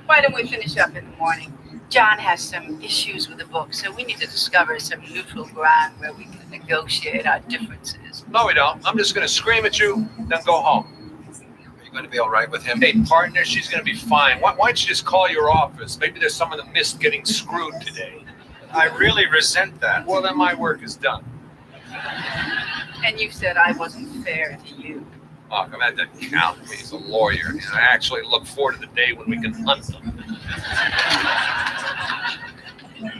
Why don't we finish up in the morning? John has some issues with the book, so we need to discover some neutral ground where we can negotiate our differences. No, we don't. I'm just going to scream at you, then go home. Are you going to be all right with him? Hey, partner, she's going to be fine. Why don't you just call your office? Maybe there's someone that missed getting screwed today. I really resent that. Well, then my work is done. And you said I wasn't fair to you. Oh, come at that count. He's a lawyer. And I actually look forward to the day when we can hunt them.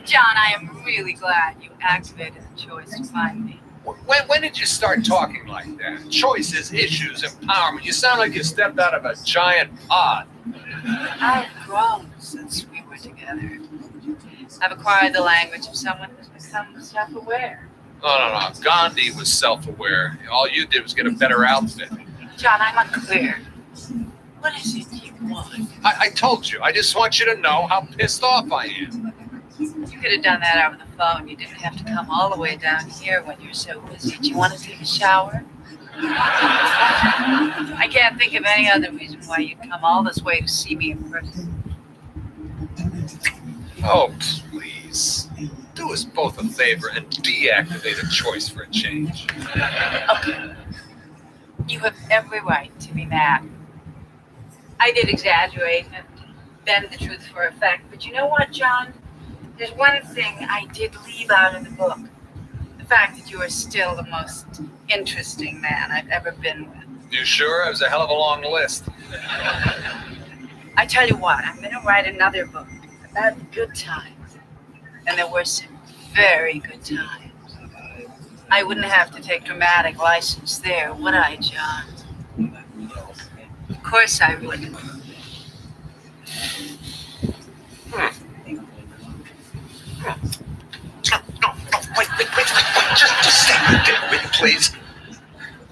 John, I am really glad you activated the choice to find me. When did you start talking like that? Choices, issues, empowerment. You sound like you stepped out of a giant pod. I've grown since we were together. I've acquired the language of someone who's become self-aware. No. Gandhi was self-aware. All you did was get a better outfit. John, I'm unclear. What is it you want? I told you. I just want you to know how pissed off I am. You could have done that over the phone. You didn't have to come all the way down here when you're so busy. Do you want to take a shower? I can't think of any other reason why you'd come all this way to see me in person. Oh, please. Do us both a favor and deactivate a choice for a change. Okay. You have every right to be mad. I did exaggerate and bend the truth for effect, but you know what, John? There's one thing I did leave out of the book. The fact that you are still the most interesting man I've ever been with. You sure? It was a hell of a long list. I tell you what, I'm going to write another book about the good times. And there were some very good times. I wouldn't have to take dramatic license there, would I, John? Of course I wouldn't. Wait, just stay with me, please.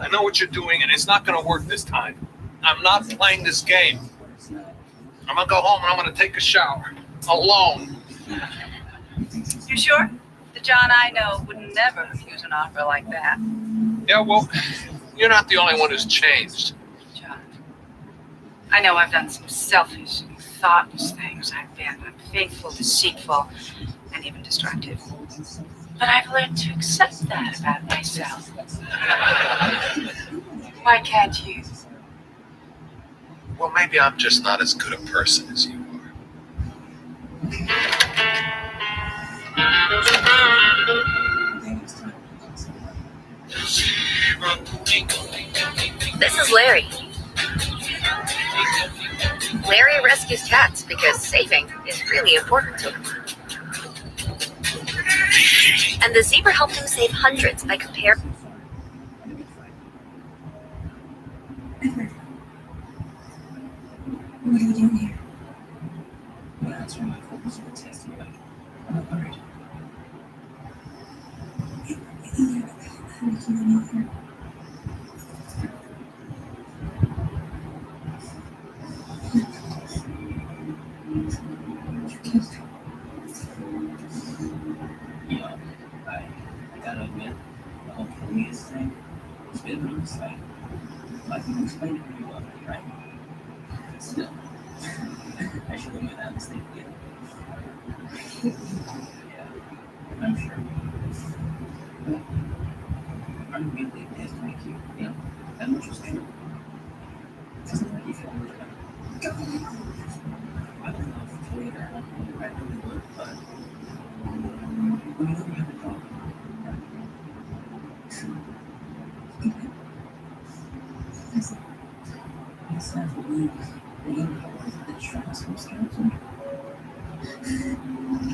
I know what you're doing, and it's not going to work this time. I'm not playing this game. I'm going to go home, and I'm going to take a shower. Alone. You sure? The John I know would never refuse an offer like that. Yeah, well, you're not the only one who's changed. John, I know I've done some selfish and thoughtless things. I've been unfaithful, deceitful, and even destructive. But I've learned to accept that about myself. Why can't you? Well, maybe I'm just not as good a person as you are. This is Larry. Larry rescues cats because saving is really important to him. And the zebra helped him save hundreds by comparing. What are you doing here? Well, that's where my focus will test you. All right. I gotta admit, the whole Prometheus thing is a bit of an oversight. I can explain it pretty well, right? Still, I should have made that mistake again. Yeah, I'm sure. But I'm really pissed to make you, that much was true. Doesn't make you feel good about it. I don't know if later I really would, but when you look at the problem, it's not for me. The impact of the trust from Scouting. I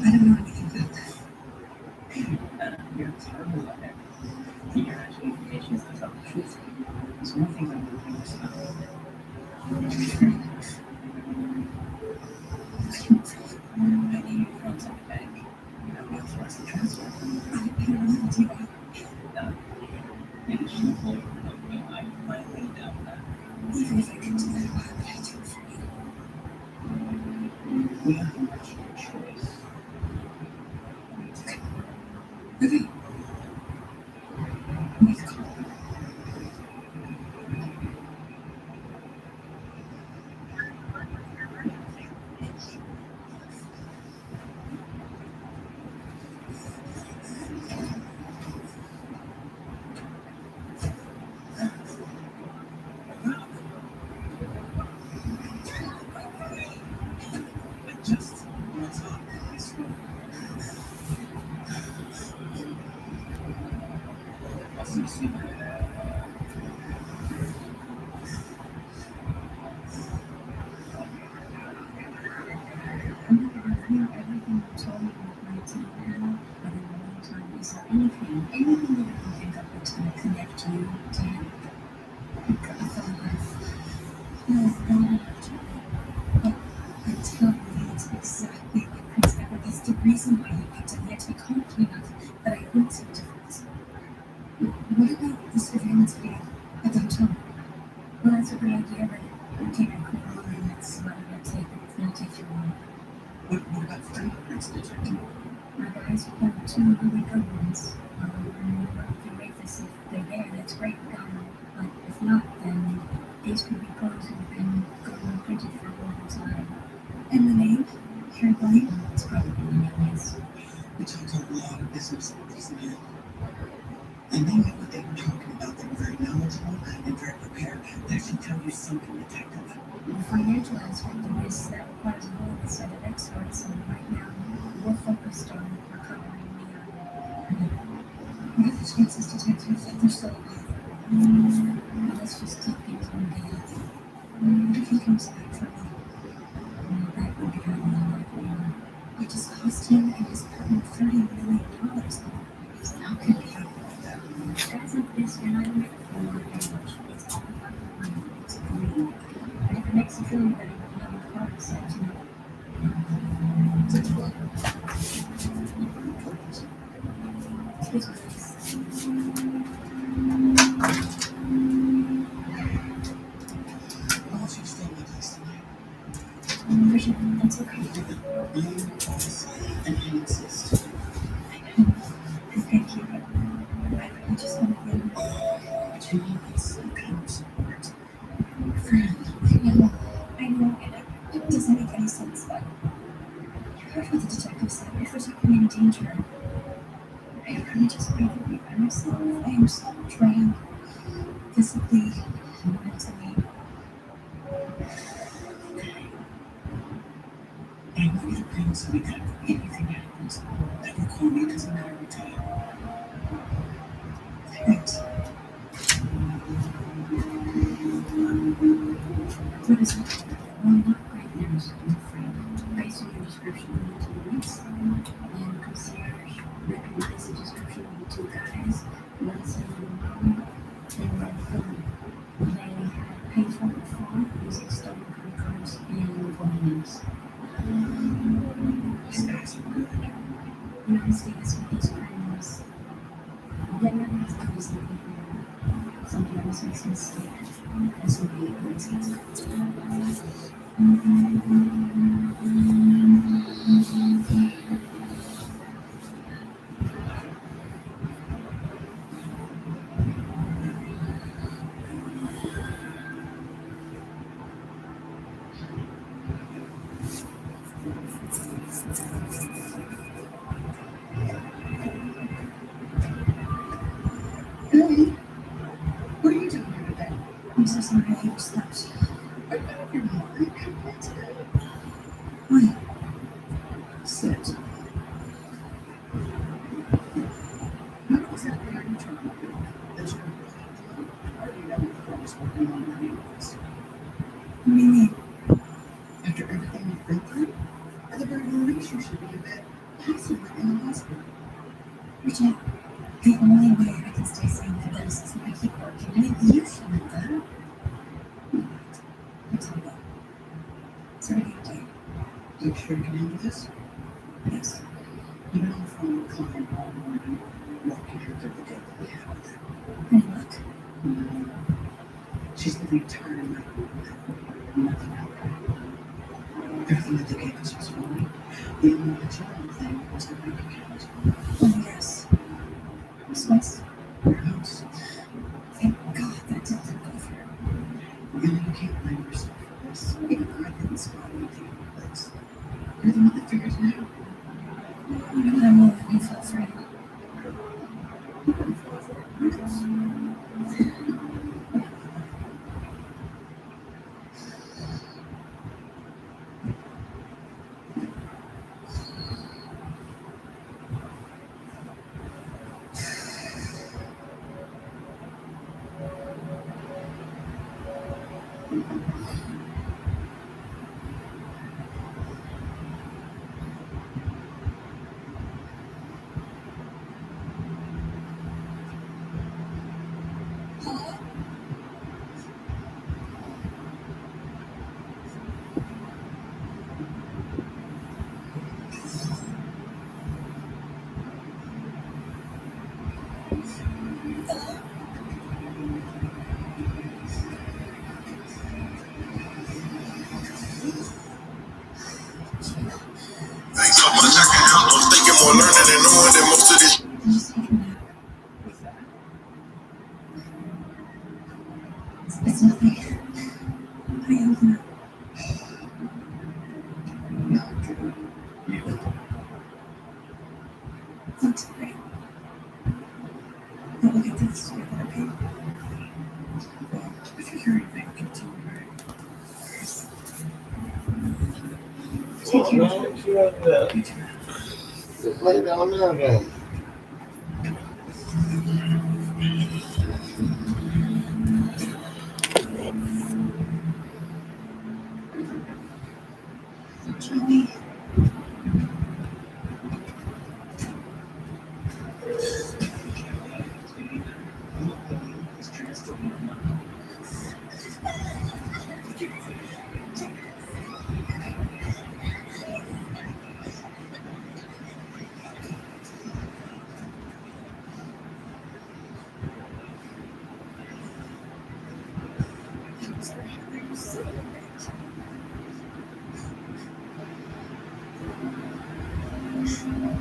don't know anything about that. You're terrible at it. You're actually patient to tell the truth. So one thing I'm looking at about I need your funds at the bank. We authorize the transfer. I don't know how to do that. Maybe she'll employ I might lay down that. Even if I could do that, why would I do it for you? We have a rational choice. Okay. Make a call. Anything that I can think of that's going to connect you to him. I thought no, but I tell you, it's exactly like Prince Edward. That's the reason why he picked him. Yet he can't me enough that I wouldn't see a difference. What about the surveillance video at the hotel? Well, that's a good idea, but it'll take a quick moment. That's what I'm going to take. It's going to take you long. What about fingerprints detecting? My guys have done 2 really good ones. If you rate this, if they're there, that's great, we got them. But if not, then these could be clothes that have been going unprinted for a long time. And the name? Carrie Blaine? It's probably the name is. We talked a lot business this man. And they knew what they were talking about. They were very knowledgeable and very prepared. That should tell you something, detective. The financial aspect of this that requires a whole set of experts, and right now we're focused on recovering the other cases, detectives, they're so let's just take things one day at a time. If he comes back for me, that would be highly unlikely. It just cost him and his partner $30 million. How can we have all that? Guys like this, you're not in it for very much. It's all about the money. It's greed. And if it makes you feel better, you have a heart set to it. Excuse me, please. That's okay. And I insist. And thank you. I just want to be But you need some kind of support. friend. I know. It doesn't make any sense, but you heard what the detective said. If we're talking in danger, I really just rather be by myself. I am so drained, physically and mentally. I want you to promise me that if anything happens, that you call me. It doesn't matter what time. Thanks. What is it? Well, not right now, I'm afraid. Based on your description of the 2 weeks, and concierge recognized the description of the 2 guys, one said in the morning, and one film. They had paid for it before using stolen credit cards and belongings. These guys are good. You know, this Vegas with these criminals. They never have to do something here. Somebody always makes a mistake, and somebody avoids it. Hey, what are you doing here today? I'm so sorry I overslept. Are you out of your mind? Come on today. Wait, Sit. What exactly are you trying to do? That's your I already know what was working on your anyways. what do you mean? After everything you've been through, at the very least you should be in bed, possibly in the hospital. Richard, the only way I can stay sane for this is if I keep working. And you should know that. I'll tell you what. It's already a day. You sure you can handle this? Yes. You've been on the phone with a client all morning, walking her through the day that we had with her. Any luck? No. She's living a tired night. Nothing happened. Everything that they gave us was fine. The only legitimate thing was the bank account. Oh, yes. Swiss. Your house. Thank God that didn't go through. You know, you can't blame yourself for this. Even I didn't spot anything in the place. You're the one that figured it out. I'm more than you feel free.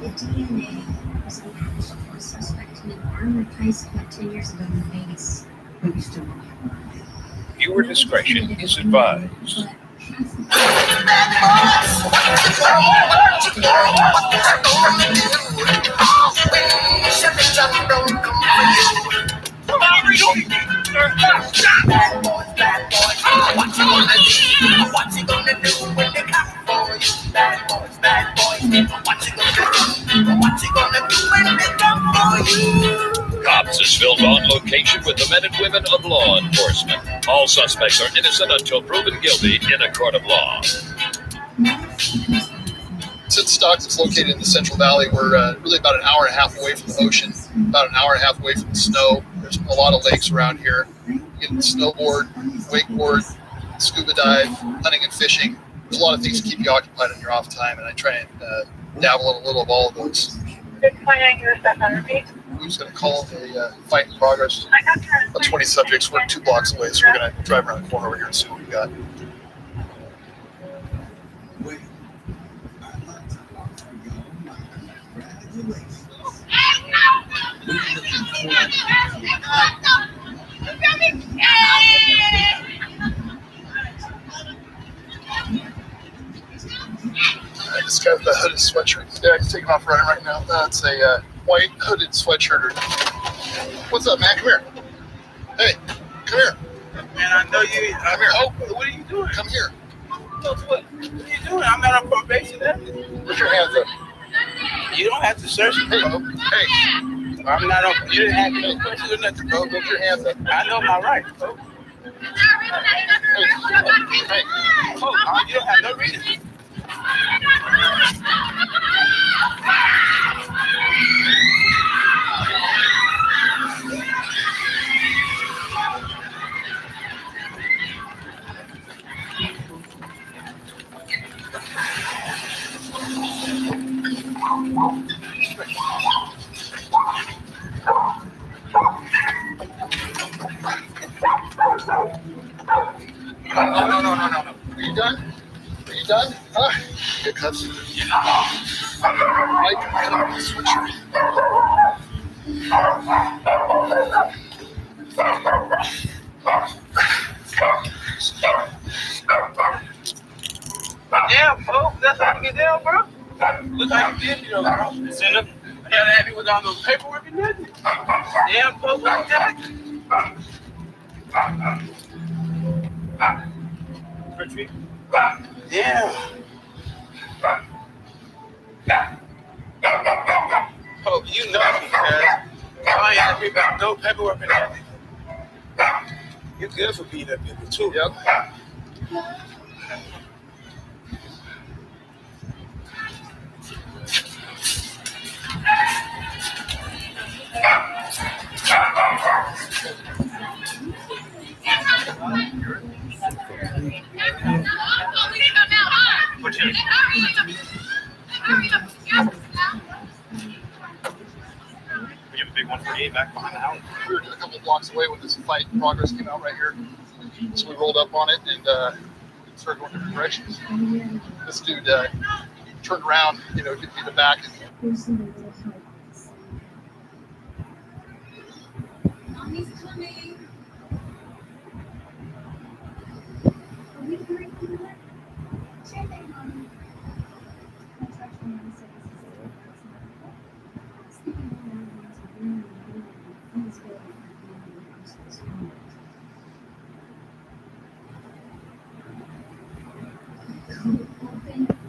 The DNA was a match for a suspect in an armored heist about 10 years ago in Vegas. Viewer discretion is advised. Cops is filmed on location with the men and women of law enforcement. All suspects are innocent until proven guilty in a court of law. Since Stocks is located in the Central Valley, we're really about an hour and a half away from the ocean, about an hour and a half away from the snow. There's a lot of lakes around here. You can snowboard, wakeboard, scuba dive, hunting and fishing. There's a lot of things to keep you occupied in your off time, and I try and dabble in a little of all of those. We're just going to call a fight in progress. About 20 subjects. We're 2 blocks away, so we're going to drive around the corner over here and see what we got. This guy with the hooded sweatshirt. Yeah, he's taking off running right now. That's a white hooded sweatshirt. What's up, man? Come here. Hey, come here. Man, I know you. Come here. Oh, what are you doing? Come here. What are you doing? I'm not on probation. Put your hands up. You don't have to search me, bro. Hey. I'm not on. You didn't have any questions or nothing, bro. Put your hands up. I know my rights, bro. Hey. Oh, you don't have no reason. No. Are you done? Are you done? Huh? Good cuts. Mike, cut off the switcher. Damn, folks, that's how you get down, bro. Look like you did, bro. Send up. I gotta have you with all those paperwork and nothing. Damn, folks, like that. Yeah. Oh, you know me, man. I ain't happy about no paperwork and nothing. You're good for beating up people, too. Yep. We have a big 148 back behind the house. We were a couple blocks away when this fight in progress came out right here. So we rolled up on it and started going different directions. This dude turned around, hit me in the back. Mommy's coming. Are we going to do that? Sure thing, Mommy.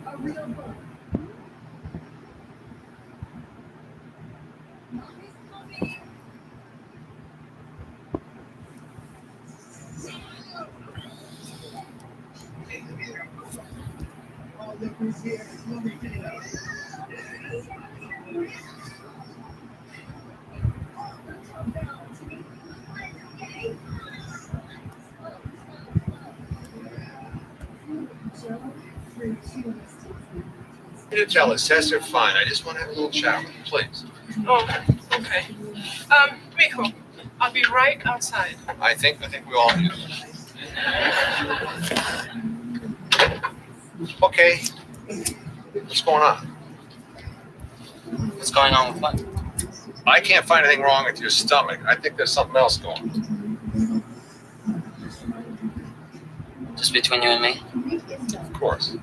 Open You tell us, tests are fine. I just want to have a little chat with you, please. Oh, okay. Miko, I'll be right outside. I think we all do. Okay. What's going on? What's going on with what? I can't find anything wrong with your stomach. I think there's something else going on. Just between you and me? Of course.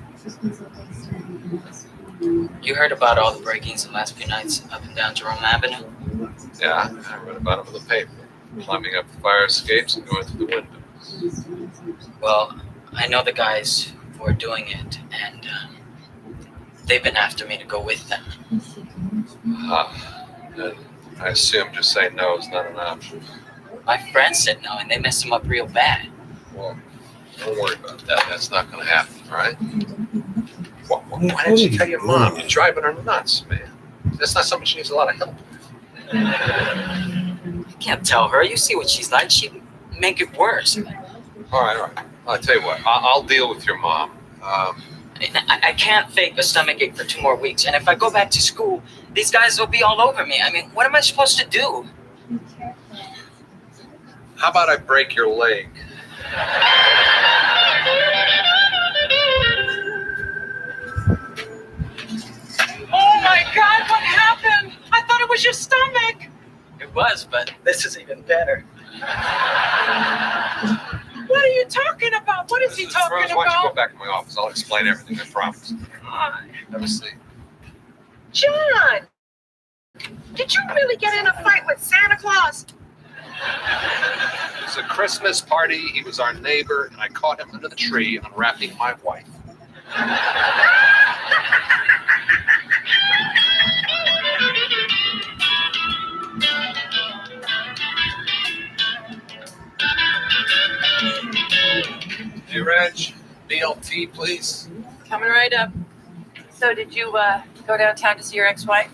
You heard about all the break-ins the last few nights up and down Jerome Avenue? Yeah, I read about it in the paper. Climbing up the fire escapes and going through the windows. Well, I know the guys who are doing it, and they've been after me to go with them. And I assume just saying no is not an option. My friend said no, and they messed him up real bad. Well, don't worry about that. That's not going to happen, all right? Why didn't you tell your mom? You're driving her nuts, man. That's not something she needs a lot of help with. I can't tell her. You see what she's like. She'd make it worse. All right. I'll tell you what. I'll deal with your mom. I can't fake a stomachache for 2 more weeks. And if I go back to school, these guys will be all over me. I mean, what am I supposed to do? How about I break your leg? Oh my God, what happened? I thought it was your stomach. It was, but this is even better. What are you talking about? What is he talking Rose, why don't you go about? back to my office? I'll explain everything, I promise. Have a seat. John, did you really get in a fight with Santa Claus? It was a Christmas party. He was our neighbor, and I caught him under the tree unwrapping my wife. Hey, Reg, BLT, please. Coming right up. So did you go downtown to see your ex-wife?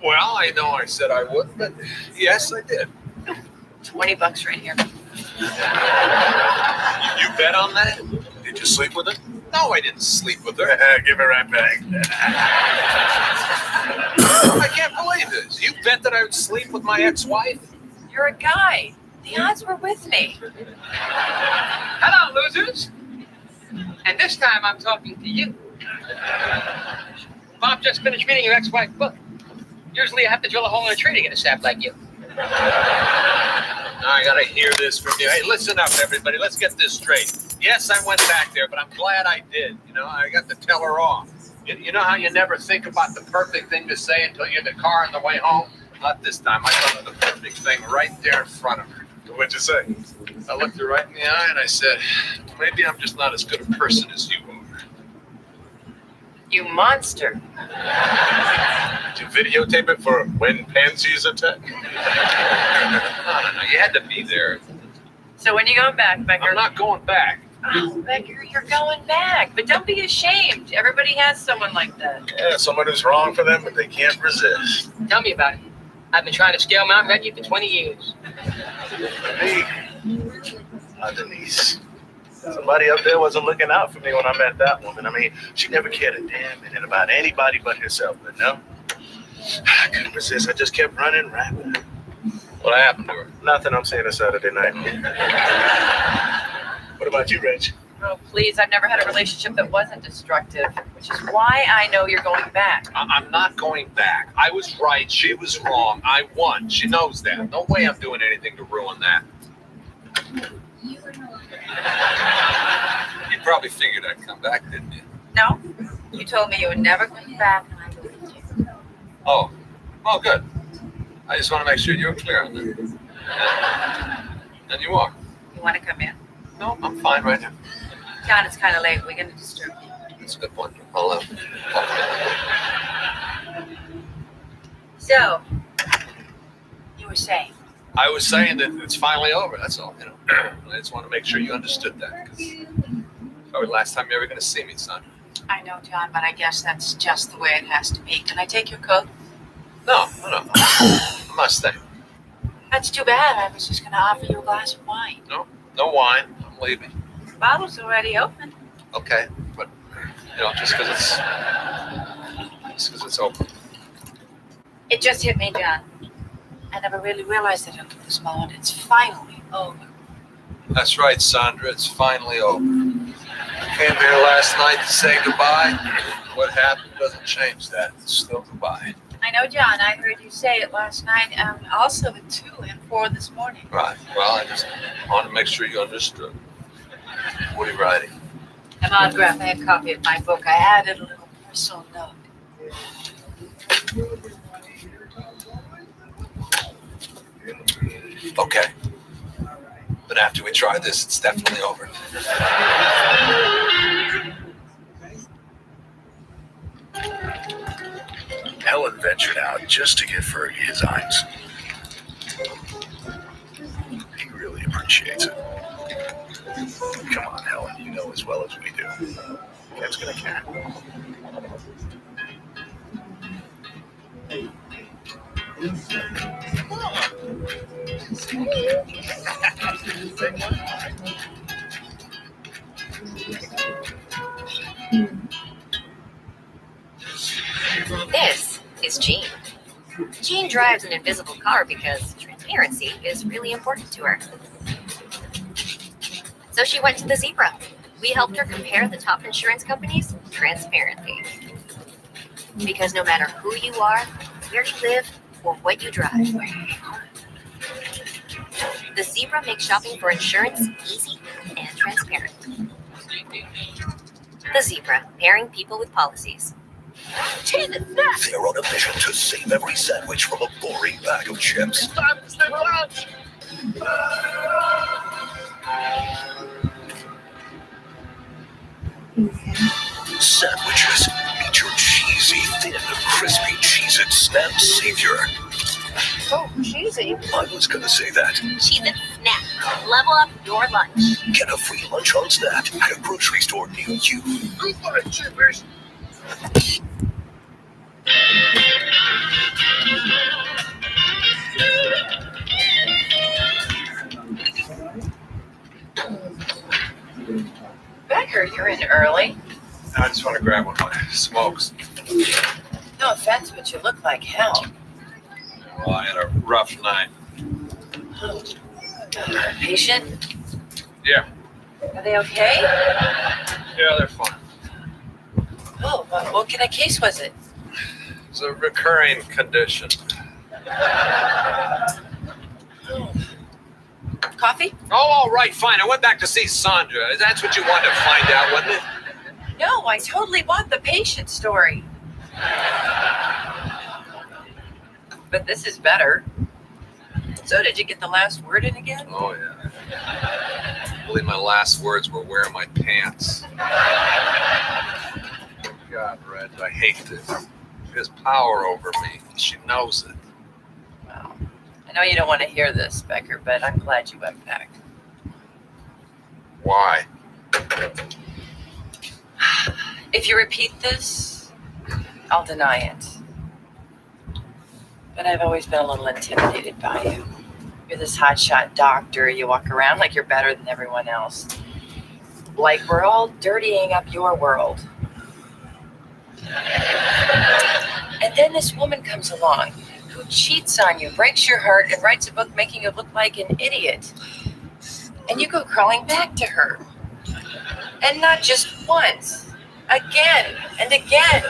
Well, I know I said I would, but yes, I did. $20 right here. You bet on that? Did you sleep with her? No, I didn't sleep with her. Give her right back. I can't believe this. You bet that I would sleep with my ex-wife? You're a guy. The odds were with me. Hello, losers. And this time I'm talking to you. Bob just finished reading your ex-wife's book. Usually I have to drill a hole in a tree to get a sap like you. I gotta hear this from you. Hey, listen up, everybody. Let's get this straight. Yes, I went back there, but I'm glad I did. You know, I got to tell her off. You know how you never think about the perfect thing to say until you're in the car on the way home? Not this time. I thought of the perfect thing right there in front of her. What'd you say? I looked her right in the eye and I said, maybe I'm just not as good a person as you are. You monster. Did you videotape it for when pansies attack? No, you had to be there. So when you going back, Becker? I'm not going back. Oh, Becker, you're going back. But don't be ashamed. Everybody has someone like that. Yeah, someone who's wrong for them, but they can't resist. Tell me about it. I've been trying to scale Mount Reggie for 20 years. Me? Denise. Somebody up there wasn't looking out for me when I met that woman. I mean, she never cared a damn minute about anybody but herself, but no. I couldn't resist. I just kept running, rapping. What happened to her? Nothing. I'm seeing her Saturday night. What about you, Reg? Oh, please. I've never had a relationship that wasn't destructive, which is why I know you're going back. I'm not going back. I was right. She was wrong. I won. She knows that. No way I'm doing anything to ruin that. You probably figured I'd come back, didn't you? No. You told me you would never come back, and I believed you. Oh, good. I just want to make sure you're clear on that. And you are. You want to come in? No, I'm fine right now. John, it's kind of late. We're going to disturb you. That's a good point. I'll So, you were saying? I was saying that it's finally over. That's all. You know, I just want to make sure you understood that because probably the last time you're ever going to see me, son. I know, John, but I guess that's just the way it has to be. Can I take your coat? No. I'm not staying. That's too bad. I was just going to offer you a glass of wine. No wine. I'm leaving. The bottle's already open. Okay, but just because it's open. It just hit me, John. I never really realized it until this moment. It's finally over. That's right, Sandra. It's finally over. I came here last night to say goodbye. What happened doesn't change that. It's still goodbye. I know, John. I heard you say it last night, and also at 2 and 4 this morning. Right. Well, I just wanted to make sure you understood. What are you writing? An autograph. I have a copy of my book. I added a little personal note. Okay. But after we try this, it's definitely over. Helen ventured out just to give Fergie his eyes. He really appreciates it. Come on, Helen, you know as well as we do. Cat's gonna cat. This is Jean. Jean drives an invisible car because transparency is really important to her. So she went to the Zebra. We helped her compare the top insurance companies transparently. Because no matter who you are, where you live, or what you drive, the Zebra makes shopping for insurance easy and transparent. The Zebra, pairing people with policies. They're on a mission to save every sandwich from a boring bag of chips. Time to stay lunch. Sandwiches. Meet your cheesy, thin, crispy Cheez-It Snap Savior. Oh, cheesy. I was gonna say that. Cheez-It Snap. Level up your lunch. Get a free lunch on Snap at a grocery store near you. Goodbye, chippers. Becker, you're in early. I just want to grab one of my smokes. No offense, but you look like hell. Well, I had a rough night. Patient? Yeah. Are they okay? Yeah, they're fine. Oh, what kind of case was it? It's a recurring condition. Coffee? Oh, all right, fine. I went back to see Sandra. That's what you wanted to find out, wasn't it? No, I totally want the patient story. But this is better. So did you get the last word in again? Oh, yeah. I believe my last words were wearing my pants. God, Red, I hate this. She has power over me. She knows it. Well, I know you don't want to hear this, Becker, but I'm glad you went back. Why? If you repeat this, I'll deny it. But I've always been a little intimidated by you. You're this hotshot doctor. You walk around like you're better than everyone else. Like we're all dirtying up your world. And then this woman comes along who cheats on you, breaks your heart, and writes a book making you look like an idiot. And you go crawling back to her. And not just once, again and again.